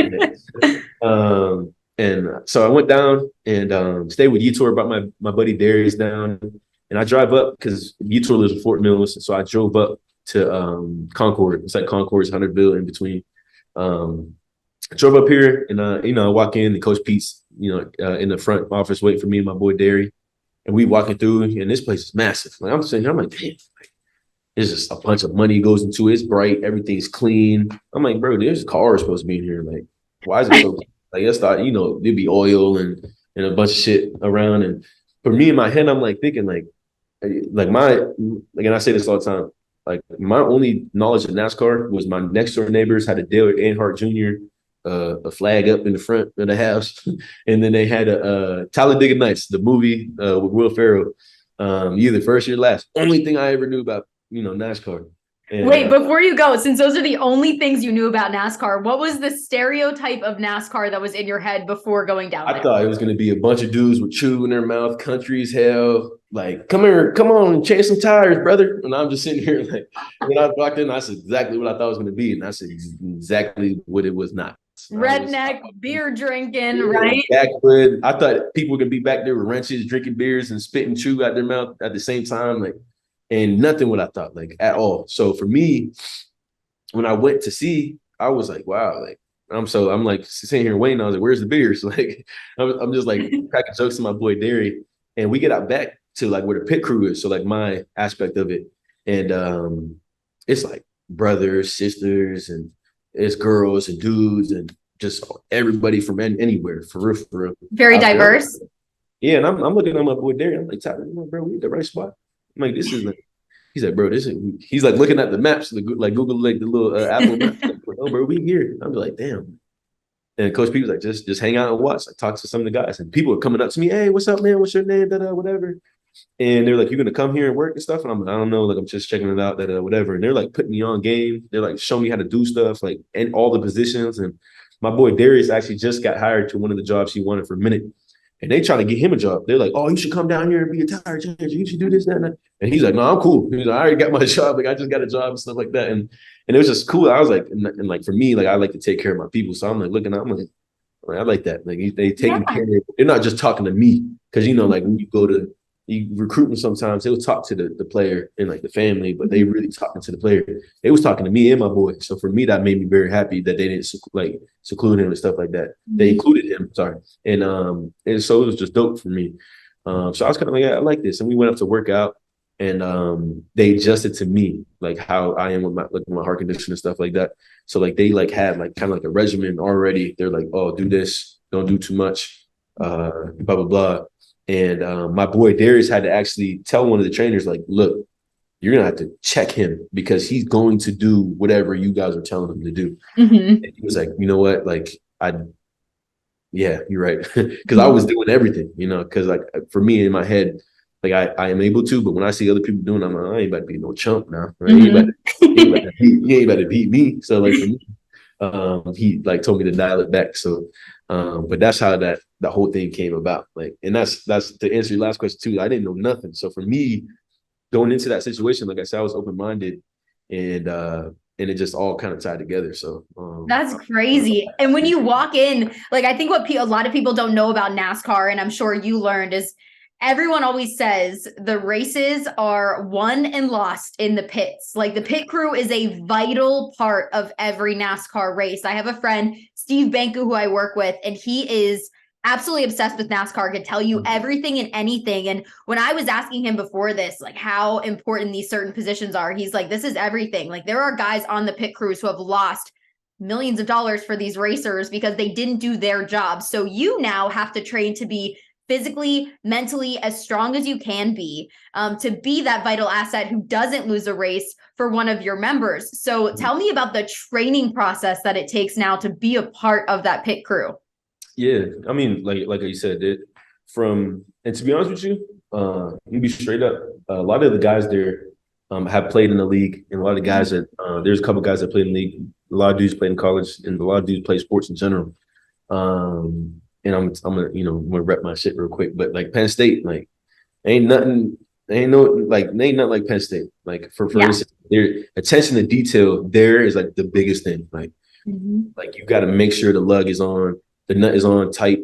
And so I went down and stayed with E-Tour, brought my buddy Darius down, and I drive up because E-Tour lives in Fort Mills, so I drove up to Concord. It's like Concord's Hunterville in between. I drove up here and I walk in and Coach Pete's in the front office waiting for me and my boy Derry. And we walking through, and this place is massive. Like I'm sitting here, I'm like, damn, there's just a bunch of money goes into it. It's bright, everything's clean. I'm like, bro, there's cars supposed to be in here. Like, why is it so clean? Like, I thought, there'd be oil and a bunch of shit around. And for me in my head, I'm like thinking, and I say this all the time, like my only knowledge of NASCAR was my next door neighbors had a Dale Earnhardt Jr. A flag up in the front of the house, and then they had a Talladega Nights, the movie with Will Ferrell, either first or last. Only thing I ever knew about NASCAR. And, wait, before you go, since those are the only things you knew about NASCAR, what was the stereotype of NASCAR that was in your head before going down there? I thought it was going to be a bunch of dudes with chew in their mouth, country as hell. Like, come here, come on, change some tires, brother. And I'm just sitting here like, when I walked in, that's exactly what I thought it was going to be. And that's exactly what it was not. Redneck, beer drinking, right? Backwood. I thought people were going to be back there with wrenches, drinking beers and spitting chew out their mouth at the same time. Like, and nothing what I thought, like, at all. So for me, when I went to see, I was like, wow, like, I'm like sitting here waiting. I was like, where's the beers? Like, I'm just like cracking jokes to my boy Derry. And we get out back to like where the pit crew is. So like my aspect of it. And it's like brothers, sisters, and it's girls and dudes and just everybody from anywhere, for real. Very diverse. Yeah, and I'm looking at my boy Derry. I'm like, Tyler, bro, we at the right spot. I'm like, this is like, he's like, bro, he's like looking at the maps, like Google, like the little Apple maps. Like, oh, bro, we here. I'm like, damn. And Coach P was like, just hang out and watch, like talk to some of the guys. And people are coming up to me, hey, what's up, man? What's your name? Whatever. And they're like, you gonna come here and work and stuff? And I'm like, I don't know, like I'm just checking it out, whatever. And they're like putting me on game. They're like showing me how to do stuff, like and all the positions. And my boy Darius actually just got hired to one of the jobs he wanted for a minute. And they trying to get him a job. They're like, oh, you should come down here and be a tire changer. You should do this, that, and that. And he's like, no, I'm cool. He's like, I already got my job. Like, I just got a job and stuff like that. And it was just cool. I was like, and like for me, like I like to take care of my people. So I'm like looking, I'm like I like that. Like they taking care of it. They're not just talking to me. Cause like when you recruiting sometimes they will talk to the player and like the family, but they really talking to the player. They was talking to me and my boy. So for me, that made me very happy that they didn't seclude him and stuff like that. They included him, sorry. And so it was just dope for me. So I was kind of like, yeah, I like this. And we went up to work out and they adjusted to me, like how I am with my heart condition and stuff like that. So like they like had like kind of like a regimen already. They're like, oh, do this, don't do too much, blah, blah, blah. And my boy Darius had to actually tell one of the trainers, like, look, you're going to have to check him because he's going to do whatever you guys are telling him to do. And he was like, you know what? Like, yeah, you're right. Because I was doing everything, because like for me in my head, like I am able to, but when I see other people doing it, I'm like, I ain't about to be no chump now. Right? He ain't about to beat me. So like for me, he like told me to dial it back. So, but that's how that the whole thing came about. Like, and that's to answer your last question too. I didn't know nothing. So for me, going into that situation, like I said, I was open-minded, and it just all kind of tied together. So That's crazy. And when you walk in, like I think what a lot of people don't know about NASCAR, and I'm sure you learned, is everyone always says the races are won and lost in the pits. Like the pit crew is a vital part of every NASCAR race. I have a friend, Steve Banku, who I work with, and he is absolutely obsessed with NASCAR, could tell you everything and anything. And when I was asking him before this, like how important these certain positions are, he's like, this is everything. Like there are guys on the pit crews who have lost millions of dollars for these racers because they didn't do their job. So you now have to train to be physically, mentally as strong as you can be, to be that vital asset who doesn't lose a race for one of your members. So tell me about the training process that it takes now to be a part of that pit crew. Yeah, I mean, like you said, and to be honest with you, you be straight up. A lot of the guys there have played in the league, and a lot of guys that there's a couple guys that played in the league. A lot of dudes played in college, and a lot of dudes play sports in general. And I'm gonna rep my shit real quick, but like Penn State, like ain't nothing like Penn State. Like for instance, their attention to detail there is like the biggest thing. Like like you got to make sure the lug is on. The nut is on tight.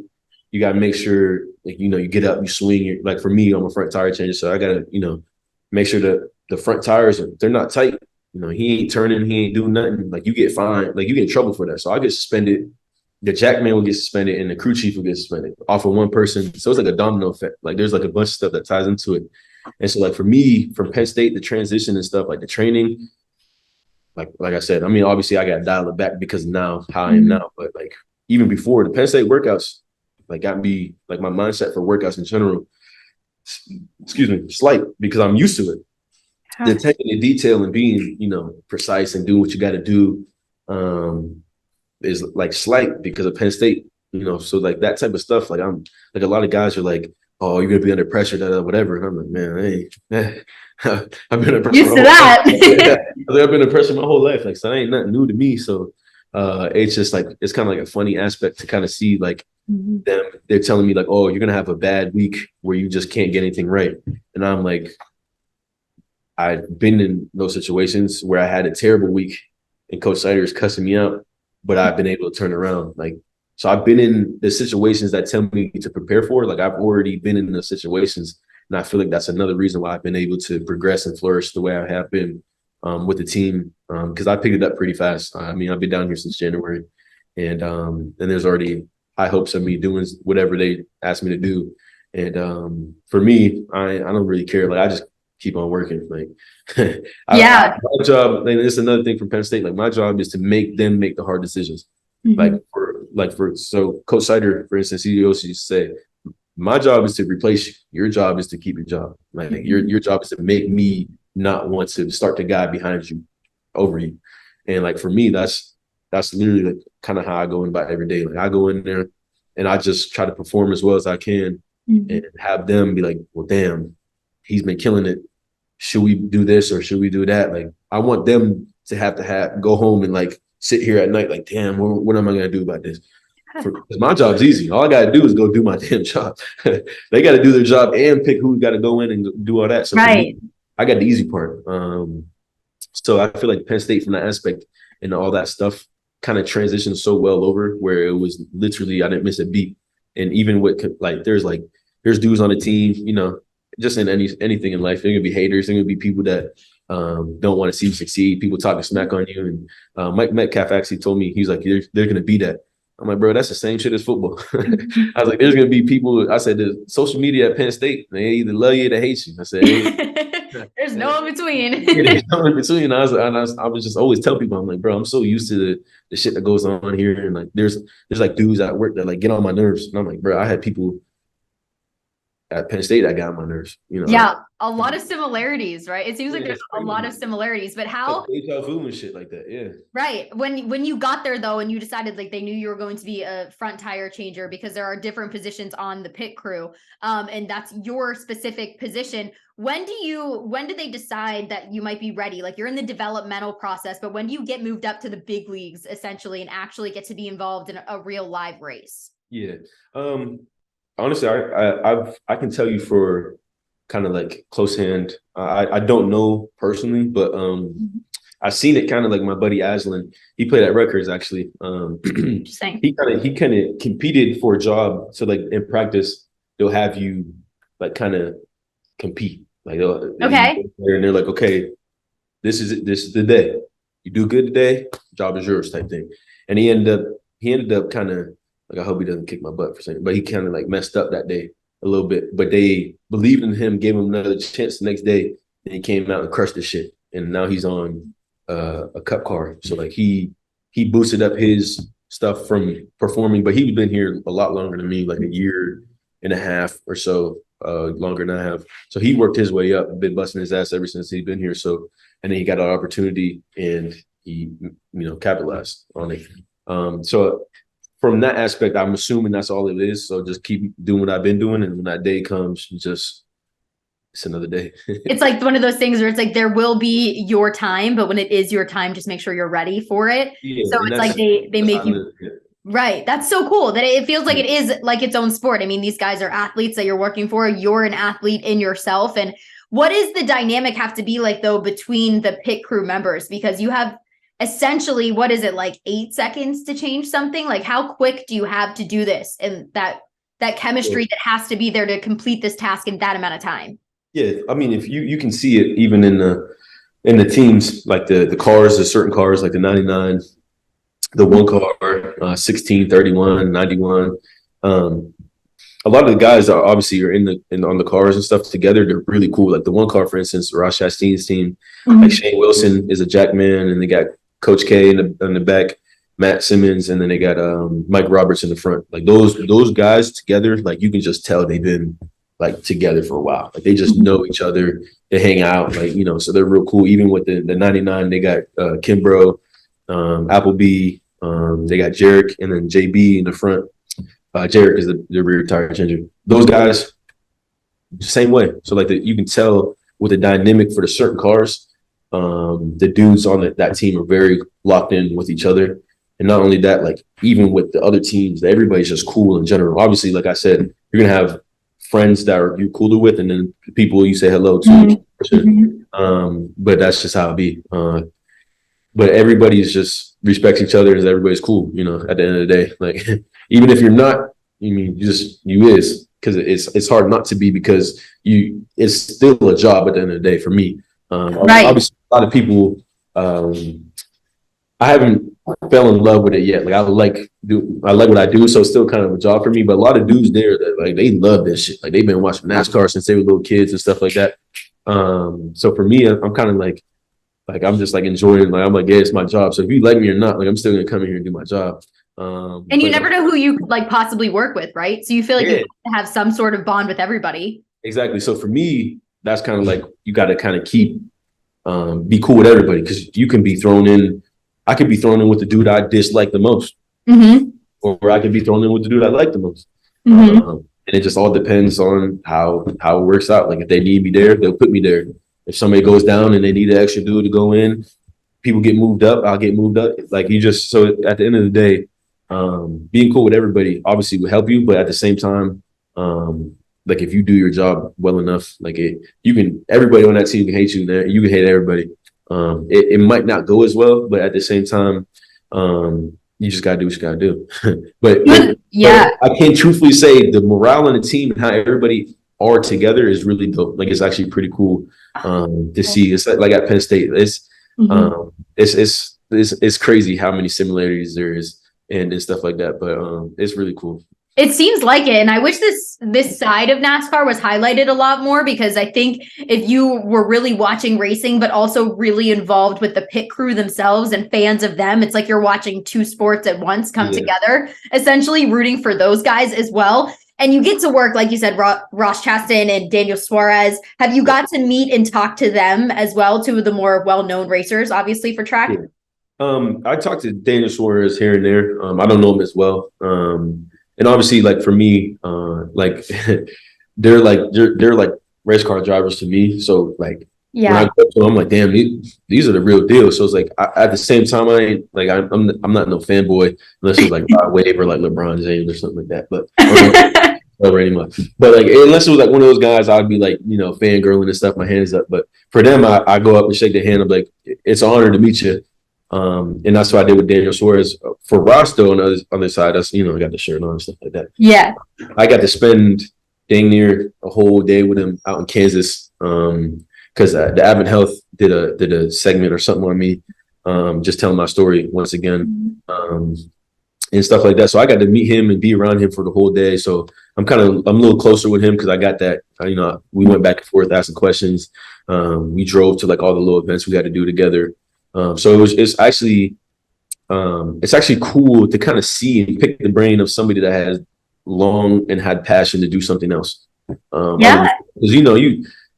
You got to make sure, like, you get up, you swing. Like for me, I'm a front tire changer, so I got to, make sure that the front tires, they're not tight. He ain't turning, he ain't doing nothing. Like you get fined, like you get in trouble for that. So I get suspended. The jackman will get suspended, and the crew chief will get suspended off of one person. So it's like a domino effect. Like there's like a bunch of stuff that ties into it. And so like for me, from Penn State, the transition and stuff, like the training, like I said, I mean, obviously I got to dial it back because now how I am now, but like even before the Penn State workouts, like got me, like my mindset for workouts in general, slight because I'm used to it. The attention to detail and being, precise and doing what you got to do is like slight because of Penn State, so like that type of stuff, like I'm like a lot of guys are like, oh, you're going to be under pressure, whatever. And I'm like, man, I've been under pressure. Used to that. I've been under pressure my whole life. Like, so that ain't nothing new to me. So it's just like, it's kind of like a funny aspect to kind of see like they're telling me like, oh, you're going to have a bad week where you just can't get anything right. And I'm like, I've been in those situations where I had a terrible week and Coach Sider is cussing me out, but I've been able to turn around. Like, so I've been in the situations that tell me to prepare for. Like I've already been in those situations. And I feel like that's another reason why I've been able to progress and flourish the way I have been with the team. Because I picked it up pretty fast. I mean, I've been down here since January. And there's already high hopes of me doing whatever they asked me to do. And for me, I don't really care. Like I just keep on working. Like my job, and it's another thing from Penn State. Like my job is to make them make the hard decisions. So Coach Sider, for instance, he also used to say, my job is to replace you. Your job is to keep your job. Like your job is to make me not want to start the guy behind you over you. And like for me, that's literally like kind of how I go in about every day. Like I go in there and I just try to perform as well as I can and have them be like, well, damn, he's been killing it. Should we do this or should we do that? Like I want them to have go home and like sit here at night like, damn, what am I gonna do about this? Because my job's easy. All I gotta do is go do my damn job. They got to do their job and pick who got to go in and do all that. So me, I got the easy part. So I feel like Penn State from that aspect and all that stuff kind of transitioned so well over where it was literally I didn't miss a beat. And even with like there's dudes on the team, just in anything in life, there gonna be haters. There gonna be people that don't want to see you succeed. People talking smack on you. And Mike Metcalf actually told me, he's like, they're gonna be that. I'm like, bro, that's the same shit as football. I was like, there's gonna be people. I said, the social media at Penn State, they either love you or they hate you. I said, hey, there's no in between. There's no in between. I was just always tell people, I'm like, bro, I'm so used to the shit that goes on here, and like there's like dudes at work that like get on my nerves, and I'm like, bro, I had people at Penn State that got on my nerves. Yeah, a lot of similarities, right? It seems like there's a lot of similarities, but how deja vu and shit like that, yeah. Right. When you got there though, and you decided like they knew you were going to be a front tire changer because there are different positions on the pit crew, and that's your specific position. When did they decide that you might be ready? Like you're in the developmental process, but when do you get moved up to the big leagues essentially and actually get to be involved in a real live race? Yeah. Honestly, I can tell you for kind of like close hand. I don't know personally, but I've seen it kind of like my buddy Aslan. He played at Rutgers actually. Interesting. He kind of competed for a job. So like in practice, they'll have you like kind of compete. Like you Okay. go there and they're like, okay, this is the day. You do good today, job is yours type thing. And he ended up kind of like I hope he doesn't kick my butt for saying, but he kind of like messed up that day a little bit. But they believed in him, gave him another chance the next day, and he came out and crushed the shit. And now he's on a cup car. So like he boosted up his stuff from performing, but he's been here a lot longer than me, like a year and a half or so, longer than I have. So he worked his way up, been busting his ass ever since he's been here. So and then he got an opportunity and he capitalized on it. So from that aspect, I'm assuming that's all it is. So just keep doing what I've been doing, and when that day comes, it's another day. It's like one of those things where it's like there will be your time, but when it is your time, just make sure you're ready for it. Yeah, so it's like they make you right. That's so cool that it feels like it is like its own sport. I mean, these guys are athletes that you're working for. You're an athlete in yourself. And what is the dynamic have to be like though between the pit crew members? Because you have essentially, what is it, like 8 seconds to change something? Like how quick do you have to do this? And that chemistry that has to be there to complete this task in that amount of time. Yeah, I mean, if you can see it even in the teams, like the cars, the certain cars, like the 99, the one car, 16, 31, 91. A lot of the guys are obviously on the cars and stuff together. They're really cool. Like the one car, for instance, Ross Chastain's team, like Shane Wilson is a jackman, and they got Coach K in the back, Matt Simmons, and then they got Mike Roberts in the front. Like those guys together, like you can just tell they've been like together for a while. Like they just know each other. They hang out, like so they're real cool. Even with the 99, they got Kimbrough, Appleby, they got Jarek, and then JB in the front. Jarek is the rear tire changer. Those guys, same way. So like you can tell with the dynamic for the certain cars, the dudes on that team are very locked in with each other. And not only that, like even with the other teams, everybody's just cool in general. Obviously, like I said, you're gonna have friends that you're cooler with, and then people you say hello to. But that's just how it be. But everybody's just respects each other, and everybody's cool. At the end of the day, like even if you're not, you is because it's hard not to be because it's still a job at the end of the day for me. Right. Obviously, a lot of people. I haven't fell in love with it yet. Like I like what I do, so it's still kind of a job for me. But a lot of dudes there that like they love this shit. Like they've been watching NASCAR since they were little kids and stuff like that. So for me, I'm kind of like I'm just like enjoying. Like I'm like, yeah, it's my job. So if you like me or not, like I'm still gonna come in here and do my job. And you never know who you like possibly work with, right? So you feel like you have some sort of bond with everybody. Exactly. So for me, that's kind of like you got to kind of keep be cool with everybody because you can be thrown in. I could be thrown in with the dude I dislike the most, or I could be thrown in with the dude I like the most. And it just all depends on how it works out. Like if they need me there, they'll put me there. If somebody goes down and they need an extra dude to go in, people get moved up, I'll get moved up. Like so at the end of the day, being cool with everybody obviously will help you, but at the same time, like if you do your job well enough, like everybody on that team can hate you, man. You can hate everybody. It might not go as well, but at the same time, you just gotta do what you gotta do. but I can truthfully say the morale on the team and how everybody are together is really dope. Like it's actually pretty cool to see. It's like at Penn State, it's crazy how many similarities there is and stuff like that. But it's really cool. It seems like it. And I wish this side of NASCAR was highlighted a lot more because I think if you were really watching racing, but also really involved with the pit crew themselves and fans of them, it's like you're watching two sports at once come together, essentially rooting for those guys as well. And you get to work, like you said, Ross Chastain and Daniel Suarez. Have you got to meet and talk to them as well, two of the more well-known racers, obviously, for track? Yeah. I talked to Daniel Suarez here and there. I don't know him as well. And obviously, like for me, like they're like race car drivers to me. So like when I go to them, I'm like, damn, these are the real deal. So it's like, at the same time, I ain't like, I'm not no fanboy unless it's like Rod Wave or like LeBron James or something like that. But or anymore. But like, unless it was like one of those guys, I'd be like, fangirling and stuff, my hands up. But for them, I go up and shake their hand. I'm like, it's an honor to meet you. And that's what I did with Daniel Suarez. For Ross, though, on the other side, that's, I got the shirt on and stuff like that. Yeah. I got to spend dang near a whole day with him out in Kansas. Because the Advent Health did a segment or something on me, just telling my story once again, and stuff like that. So I got to meet him and be around him for the whole day. So I'm a little closer with him because I got that. We went back and forth asking questions. We drove to like all the little events we had to do together. So it's actually cool to kind of see and pick the brain of somebody that has long and had passion to do something else. Because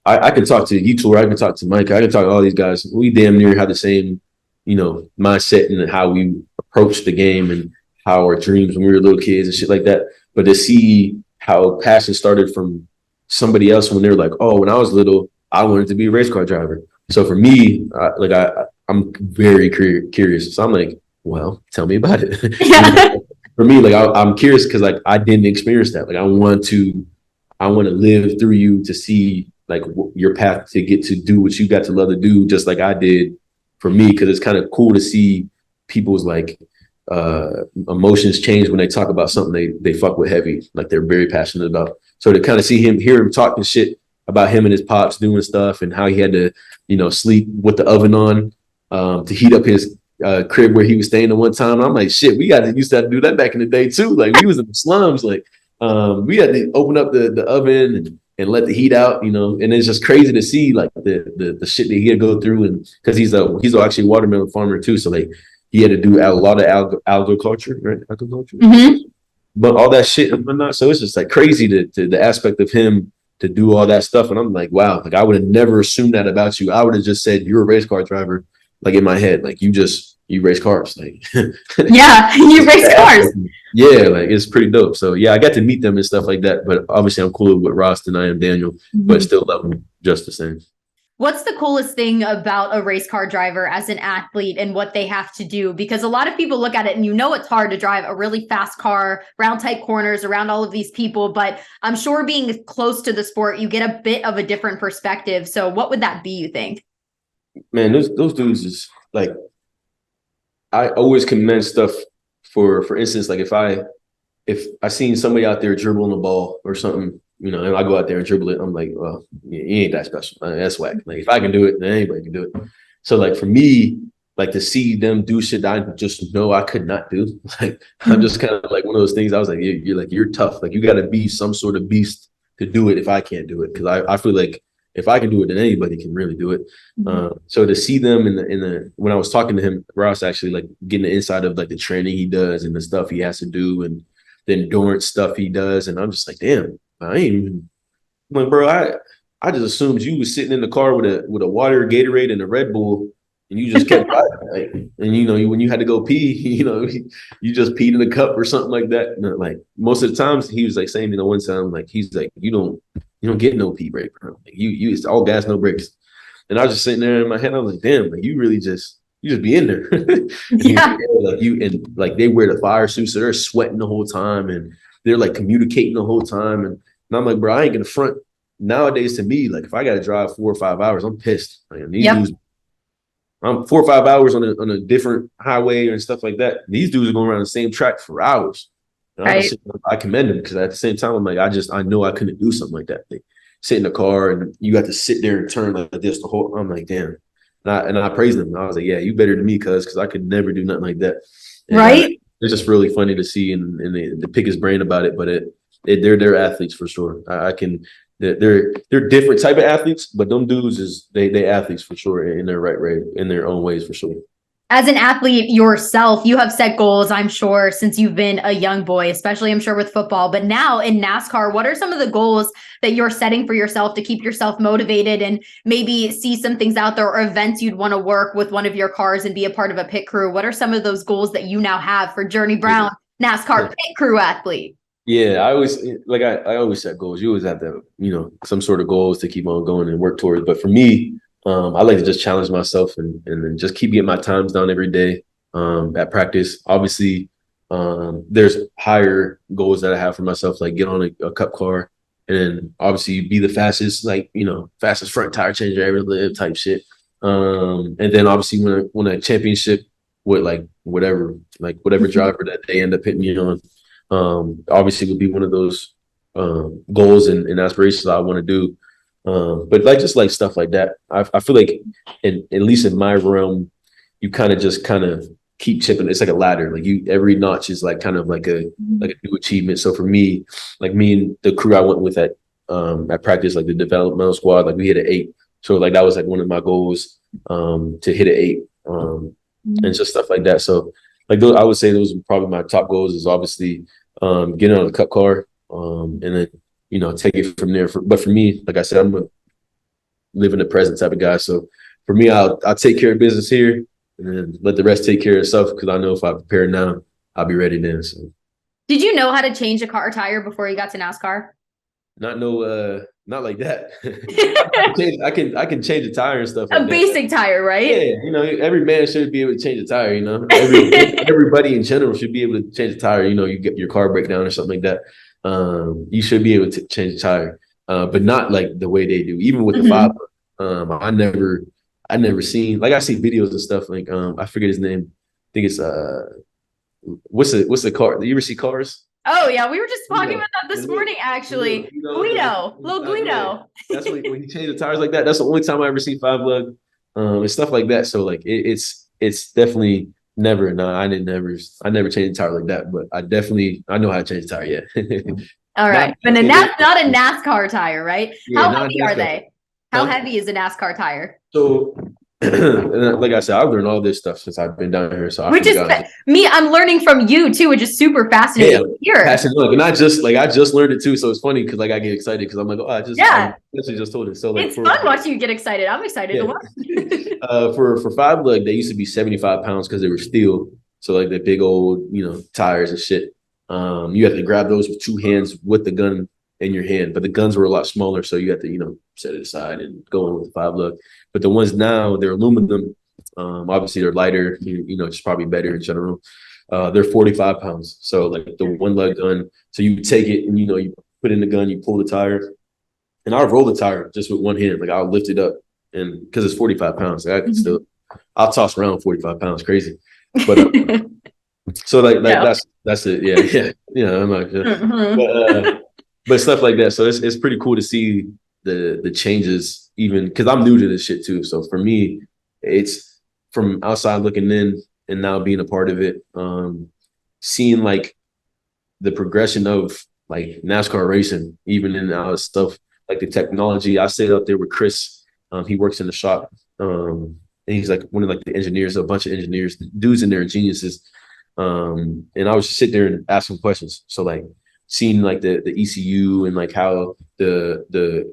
I can talk to you two, I can talk to Mike, I can talk to all these guys. We damn near have the same, mindset and how we approach the game and how our dreams when we were little kids and shit like that. But to see how passion started from somebody else when they're like, oh, when I was little, I wanted to be a race car driver. So for me, I'm very curious. So I'm like, well, tell me about it. Yeah. For me, like I'm curious because like I didn't experience that. Like I want to live through you to see like your path to get to do what you got to love to do, just like I did for me. Because it's kind of cool to see people's like emotions change when they talk about something they fuck with heavy, like they're very passionate about. So to kind of hear him talking shit about him and his pops doing stuff and how he had to, sleep with the oven on to heat up his crib where he was staying at one time. I'm like, shit, we used to have to do that back in the day too. Like we was in the slums, like we had to open up the oven and let the heat out, and it's just crazy to see like the shit that he had to go through. And because he's actually a watermelon farmer too, so like he had to do a lot of agriculture, right? Agriculture, but all that shit and whatnot. So it's just like crazy to the aspect of him to do all that stuff. And I'm like, wow, like I would have never assumed that about you. I would have just said you're a race car driver, like in my head, like you race cars, like yeah, you race cars. Yeah, like it's pretty dope. So yeah, I got to meet them and stuff like that. But obviously, I'm cooler with Ross than I am Daniel, but still love them just the same. What's the coolest thing about a race car driver as an athlete and what they have to do? Because a lot of people look at it and it's hard to drive a really fast car around tight corners, around all of these people. But I'm sure being close to the sport, you get a bit of a different perspective. So what would that be, you think? Man, those dudes is like, I always commend stuff for instance, like if I seen somebody out there dribbling the ball or something, and I go out there and dribble it, I'm like, well, you ain't that special. That's whack. Like if I can do it, then anybody can do it. So like for me, like to see them do shit that I just know I could not do. Like I'm just kind of like one of those things. I was like, you're tough. Like you got to be some sort of beast to do it if I can't do it. Because I feel like if I can do it, then anybody can really do it. So to see them in the when I was talking to him, Ross actually like getting the inside of like the training he does and the stuff he has to do and the endurance stuff he does, and I'm just like, damn, I ain't even like, bro. I just assumed you was sitting in the car with a water, Gatorade, and a Red Bull, and you just kept like, and when you had to go pee, you just peed in a cup or something like that. And like most of the times, he was like saying, one time, like he's like, you don't get no pee break, bro. Like you it's all gas, no brakes. And I was just sitting there in my head, I was like, damn, like you really just be in there. Yeah. Like they wear the fire suits, so they're sweating the whole time and they're like communicating the whole time. And I'm like, bro, I ain't gonna front. Nowadays, to me, like if I gotta drive 4 or 5 hours, I'm pissed. Like these dudes, I'm 4 or 5 hours on a different highway and stuff like that. These dudes are going around the same track for hours. And I commend them because at the same time, I'm like, I know I couldn't do something like that. They sit in the car and you got to sit there and turn like this the whole. I'm like, damn. And I praised them. I was like, yeah, you better than me, because I could never do nothing like that. And right. It's just really funny to see and to pick his brain about it. But they're athletes for sure. They're different type of athletes, but them dudes they athletes for sure in their right way, in their own ways for sure. As an athlete yourself, you have set goals, I'm sure, since you've been a young boy, especially I'm sure with football. But now in NASCAR, what are some of the goals that you're setting for yourself to keep yourself motivated and maybe see some things out there or events you'd want to work with one of your cars and be a part of a pit crew? What are some of those goals that you now have for Journey Brown, NASCAR pit crew athlete? Yeah, I always set goals. You always have to, some sort of goals to keep on going and work towards. But for me, I like to just challenge myself and then just keep getting my times down every day at practice. Obviously, there's higher goals that I have for myself, like get on a cup car and then obviously be the fastest, like, fastest front tire changer ever lived type shit. And then obviously when a championship with whatever driver that they end up hitting me on, obviously would be one of those goals and aspirations that I want to do. But like just like stuff like that, I feel like at least in my realm, you kind of keep chipping. It's like a ladder. Like every notch is like kind of like a new achievement. So for me, like me and the crew I went with at practice, like the developmental squad, like we hit an 8. So like that was like one of my goals to hit an 8 and just stuff like that. So like those, I would say those are probably my top goals. Is obviously getting on the cup car and then take it from there. But for me, like I said, I'm a live in the present type of guy. So for me, I'll take care of business here and then let the rest take care of itself because I know if I prepare now, I'll be ready then. So. Did you know how to change a car tire before you got to NASCAR? Not like that. I can change a tire and stuff. A Like basic tire, right? Yeah, every man should be able to change a tire. Everybody in general should be able to change a tire. You get your car break down or something like that. You should be able to change a tire, but not like the way they do. Even with the 5, I never seen, like I see videos and stuff. Like I forget his name. I think it's what's the car? Do you ever see Cars? Oh yeah, we were just talking about that this morning, actually. Guido, little Guido. That's when you change the tires like that. That's the only time I ever seen 5 lug and stuff like that. So like it's definitely never. No, I never changed a tire like that. But I know how to change a tire. Yeah. All right, but not a NASCAR tire, right? Yeah, how heavy are they? How heavy is a NASCAR tire? So, like I said, I've learned all this stuff since I've been down here. So I'm learning from you too, which is super fascinating to hear. And I just learned it too. So it's funny because like I get excited because I'm like, oh, I actually just told it. So like it's fun watching you get excited. I'm excited to watch. For 5 lug, they used to be 75 pounds because they were steel. So like the big old, tires and shit. You have to grab those with 2 hands with the gun in your hand, but the guns were a lot smaller, so you have to set it aside and go on with the 5 lug. But the ones now, they're aluminum. Obviously they're lighter, just probably better in general. They're 45 pounds, so like the 1 lug gun. So you take it and you put in the gun, you pull the tire, and I'll roll the tire just with 1 hand. Like I'll lift it up, and because it's 45 pounds, like I can still I'll toss around 45 pounds, crazy. But so like that's it. Yeah. I'm not sure. But stuff like that. So it's pretty cool to see the changes, even because I'm new to this shit too. So for me, it's from outside looking in and now being a part of it, seeing like the progression of like NASCAR racing, even in our stuff like the technology. I stayed up there with Chris. He works in the shop, and he's like one of like the engineers, a bunch of engineers, dudes in there, geniuses. And I was just sitting there and asking questions. So like seeing like the ECU and like how the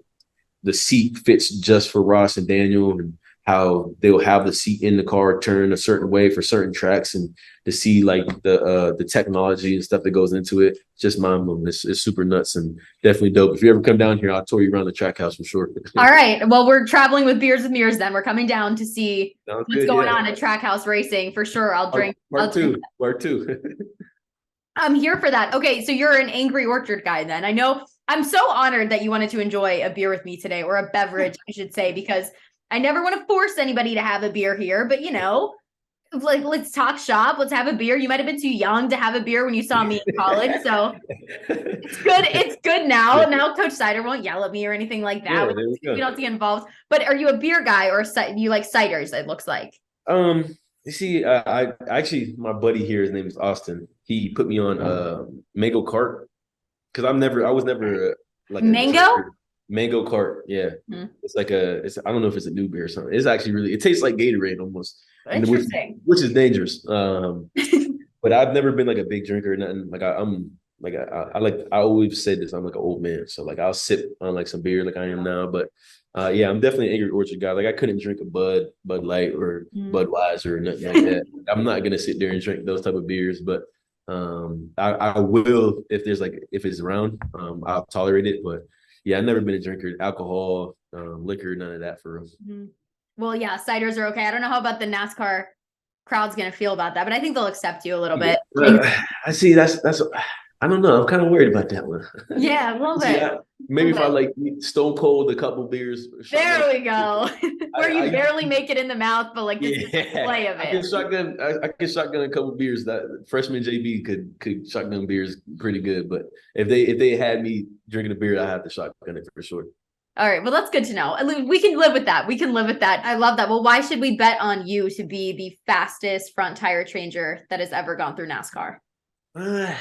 seat fits just for Ross and Daniel, and how they'll have the seat in the car turn a certain way for certain tracks, and to see like the technology and stuff that goes into it, just mind blowing. It's super nuts and definitely dope. If you ever come down here, I'll tour you around the track house for sure. All right. Well, we're traveling with Beers with Mears then. We're coming down to see what's going on at track house racing for sure. I'll drink. Part two. I'm here for that. Okay, so you're an Angry Orchard guy then. I know. I'm so honored that you wanted to enjoy a beer with me today, or a beverage, I should say, because I never want to force anybody to have a beer here, but like let's talk shop. Let's have a beer. You might have been too young to have a beer when you saw me in college, so it's good. It's good now. Now Coach Sider won't yell at me or anything like that. We don't get involved. But are you a beer guy, or you like ciders? It looks like. You see, I actually, my buddy here, his name is Austin. He put me on mango cart because I was never like mango cart. Yeah, it's like I don't know if it's a new beer or something. It's actually it tastes like Gatorade almost. Interesting. Which is dangerous. But I've never been like a big drinker or nothing. Like I always said this, I'm like an old man. So like I'll sip on like some beer like I am now. But I'm definitely an Angry Orchard guy. Like I couldn't drink a Bud Light or Budweiser or nothing like that. I'm not gonna sit there and drink those type of beers, but I will if it's around. I'll tolerate it. But yeah, I've never been a drinker. Alcohol, liquor, none of that for real. Well, yeah, ciders are okay. I don't know how about the NASCAR crowd's gonna feel about that, but I think they'll accept you a little Yeah, bit. I see. That's. I don't know. I'm kind of worried about that one. Yeah, a little See, bit. maybe if I like stone cold a couple beers, There shotgun. we go. Where you I barely make it in the mouth, but like just the yeah, display of I can it. shotgun. I can shotgun a couple beers. That freshman JB could shotgun beers pretty good. But if they had me drinking a beer, I have to shotgun it for sure. All right. Well, that's good to know. We can live with that. We can live with that. I love that. Well, why should we bet on you to be the fastest front tire changer that has ever gone through NASCAR? Uh,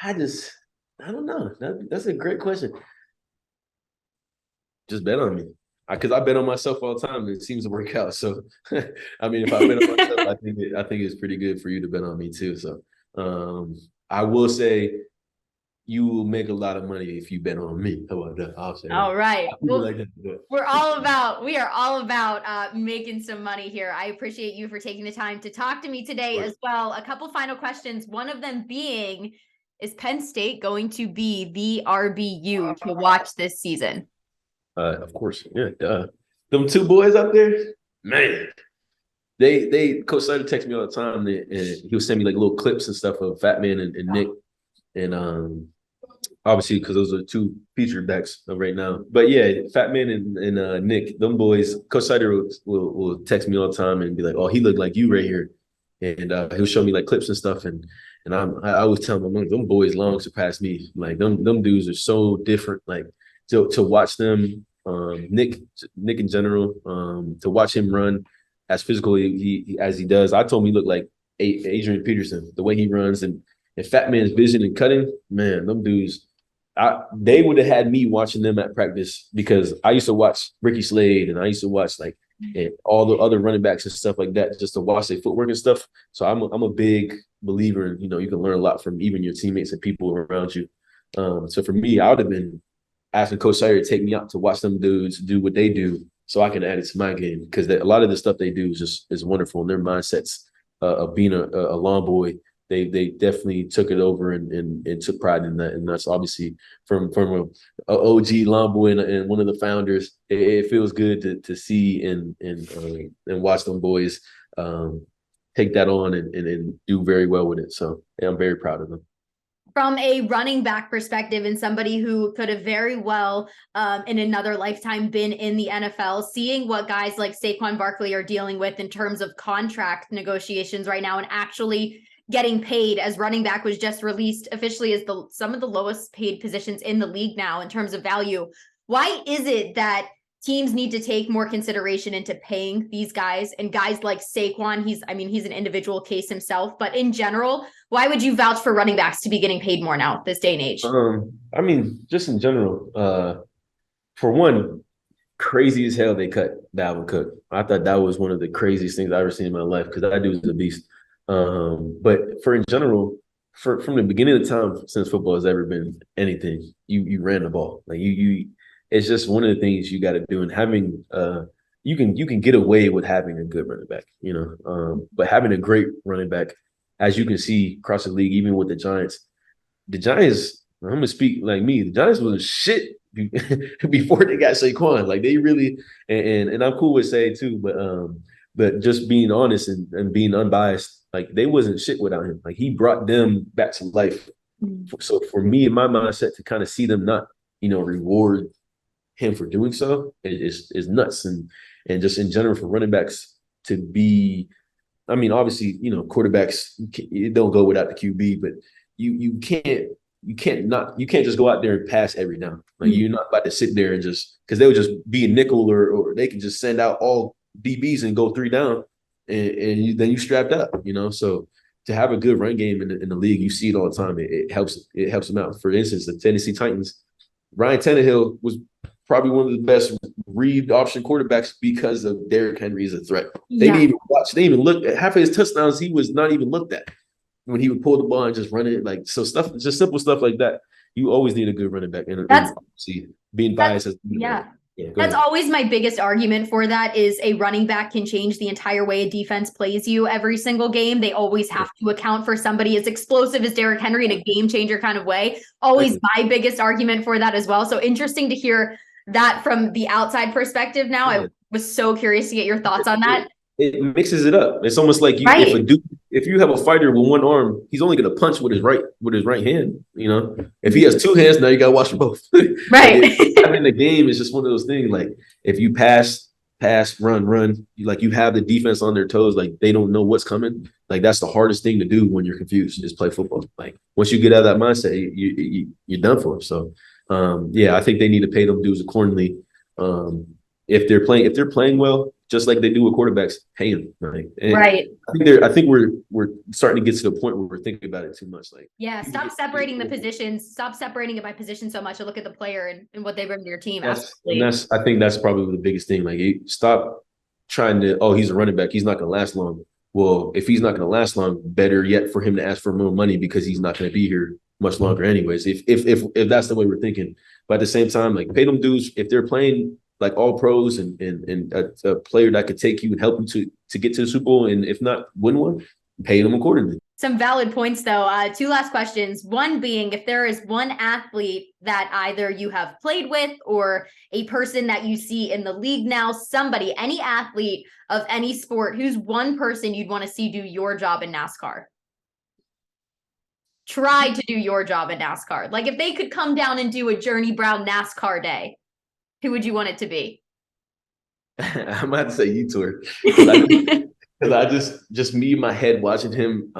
I just I don't know. That's a great question. Just bet on me. Because I bet on myself all the time and it seems to work out. So, I mean, if I bet on myself, I think it's pretty good for you to bet on me too. So, I will say you will make a lot of money if you bet on me. How about that? I'll say All that. right. People Well, like that. But we are all about making some money here. I appreciate you for taking the time to talk to me today as well. A couple final questions. One of them being, is Penn State going to be the RBU to watch this season? of course, yeah. Them two boys out there, man. They Coach Snyder texts me all the time, and he'll send me like little clips and stuff of Fat Man and Nick, and obviously because those are two featured backs right now. But yeah, Fat Man and Nick, them boys, Coach Snyder will text me all the time and be like, "Oh, he looked like you right here," and he'll show me like clips and stuff, and I always tell him, them boys long surpass me. Like them dudes are so different. Like to watch them, Nick in general, to watch him run as physically as he does. I told him he looked like Adrian Peterson, the way he runs and Fat Man's vision and cutting. Man, them dudes. They would have had me watching them at practice because I used to watch Ricky Slade and I used to watch like all the other running backs and stuff like that just to watch their footwork and stuff. So I'm a big believer in, you can learn a lot from even your teammates and people around you. So for me, I would have been asking Coach Sawyer to take me out to watch them dudes do what they do so I can add it to my game because a lot of the stuff they do is wonderful and their mindsets of being a lawn boy. They definitely took it over and took pride in that, and that's obviously from a OG lawn boy and one of the founders. It feels good to see and watch them boys take that on and do very well with it. So yeah, I'm very proud of them. From a running back perspective and somebody who could have very well in another lifetime been in the NFL, seeing what guys like Saquon Barkley are dealing with in terms of contract negotiations right now and actually getting paid, as running back was just released officially as some of the lowest paid positions in the league now in terms of value. Why is it that teams need to take more consideration into paying these guys and guys like Saquon? He's an individual case himself, but in general, why would you vouch for running backs to be getting paid more now, this day and age? Just in general, for one, crazy as hell they cut Dalvin Cook. I thought that was one of the craziest things I ever seen in my life because that dude was a beast. But in general, from the beginning of the time since football has ever been anything, you ran the ball. Like you it's just one of the things you got to do. And having you can get away with having a good running back, but having a great running back, as you can see across the league, even with the Giants, I'm gonna speak like me. The Giants was shit before they got Saquon. Like they really, and I'm cool with saying too, but just being honest and being unbiased, like they wasn't shit without him. Like he brought them back to life. So for me, in my mindset, to kind of see them not, reward him for doing so is nuts. And just in general for running backs to be, obviously, quarterbacks don't go without the QB, but you can't just go out there and pass every down. Like you're not about to sit there and just because they'll just be a nickel or they can just send out all DBs and go 3 down and then you strapped up, So to have a good run game in the league, you see it all the time. It helps them out. For instance, the Tennessee Titans, Ryan Tannehill was probably one of the best read option quarterbacks because of Derrick Henry as a threat. They didn't even watch. They didn't even look at half of his touchdowns. He was not even looked at when he would pull the ball and just run it. Like so stuff, just simple stuff like that. You always need a good running back. And being biased as that's always my biggest argument for that is a running back can change the entire way a defense plays you every single game. They always have to account for somebody as explosive as Derrick Henry in a game changer kind of way. Always my biggest argument for that as well. So interesting to hear that from the outside perspective now. I Was so curious to get your thoughts on that. It mixes it up. It's almost like Right. if you have a fighter with one arm, he's only gonna punch with his right hand. You know, if he has two hands, now you gotta watch for both. Right. In the game, it's just one of those things. Like if you pass, run, you have the defense on their toes. Like they don't know what's coming. Like that's the hardest thing to do when you're confused is play football. Like once you get out of that mindset, you're done for. So I think they need to pay them dues accordingly. If they're playing well, just like they do with quarterbacks, pay them. Right. I think we're starting to get to the point where we're thinking about it too much. Like stop separating the positions. Stop separating it by position so much, and look at the player and what they bring to your team. I think that's probably the biggest thing. Like stop trying to, he's a running back, he's not going to last long. Well, if he's not going to last long, better yet for him to ask for more money because he's not going to be here much longer anyways. If that's the way we're thinking, but at the same time, like pay them dues if they're playing like all pros and a player that could take you and help you to get to the Super Bowl, and if not win one, pay them accordingly. Some valid points though. Two last questions. One being, if there is one athlete that either you have played with or a person that you see in the league now, any athlete of any sport, who's one person you'd want to see do your job in NASCAR? Try to do your job in NASCAR. Like if they could come down and do a Journey Brown NASCAR day, who would you want it to be? I'm about to say Yetur. Because I just me in my head watching him,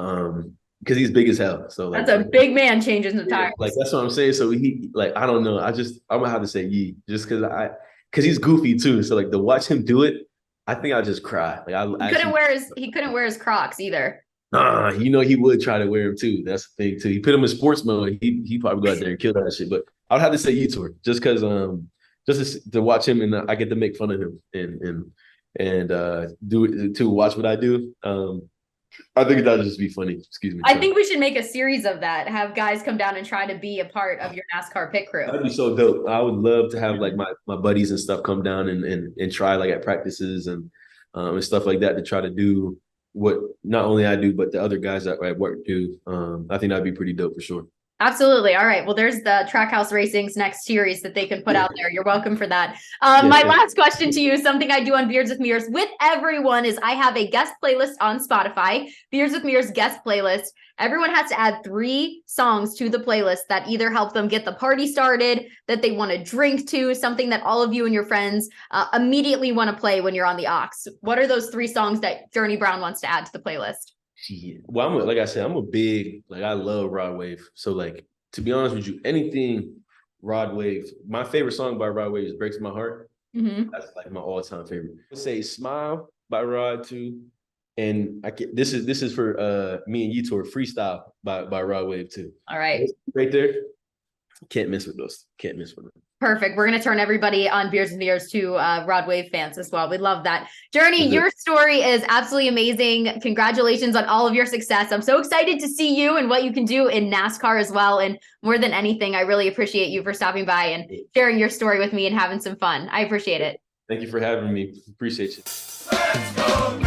because he's big as hell. So that's a big man changing the tires. Like that's what I'm saying. So he I don't know. I'm gonna have to say Yee just because he's goofy too. So like to watch him do it, I think I just cry. Like he couldn't wear his Crocs either. He would try to wear him too. That's the thing too. He put him in sports mode. He probably go out there and kill that shit. But I'd have to say Yetur just because just to watch him and I get to make fun of him and do it to watch what I do. I think that'd just be funny. Excuse me. I think we should make a series of that. Have guys come down and try to be a part of your NASCAR pit crew. That'd be so dope. I would love to have like my buddies and stuff come down and try like at practices and stuff like that to try to do what not only I do but the other guys that at work do. I think that'd be pretty dope for sure. Absolutely. All right. Well, there's the Trackhouse Racing's next series that they can put out there. You're welcome for that. My last question to you, something I do on Beards with Mears with everyone, is I have a guest playlist on Spotify, Beards with Mears guest playlist. Everyone has to add 3 songs to the playlist that either help them get the party started, that they want to drink to, something that all of you and your friends immediately want to play when you're on the aux. What are those 3 songs that Journey Brown wants to add to the playlist? Yeah. Well, like I said, I'm a big, I love Rod Wave. So like, to be honest with you, anything Rod Wave, my favorite song by Rod Wave is Breaks My Heart. Mm-hmm. That's like my all-time favorite. I would say Smile by Rod too. And this is for me and Yetur, Freestyle by Rod Wave too. All right. Right there. Can't miss with those. Can't miss with them. Perfect. We're going to turn everybody on Beards and Mears to Rod Wave fans as well. We love that. Journey, your story is absolutely amazing. Congratulations on all of your success. I'm so excited to see you and what you can do in NASCAR as well. And more than anything, I really appreciate you for stopping by and sharing your story with me and having some fun. I appreciate it. Thank you for having me. Appreciate you. Let's go,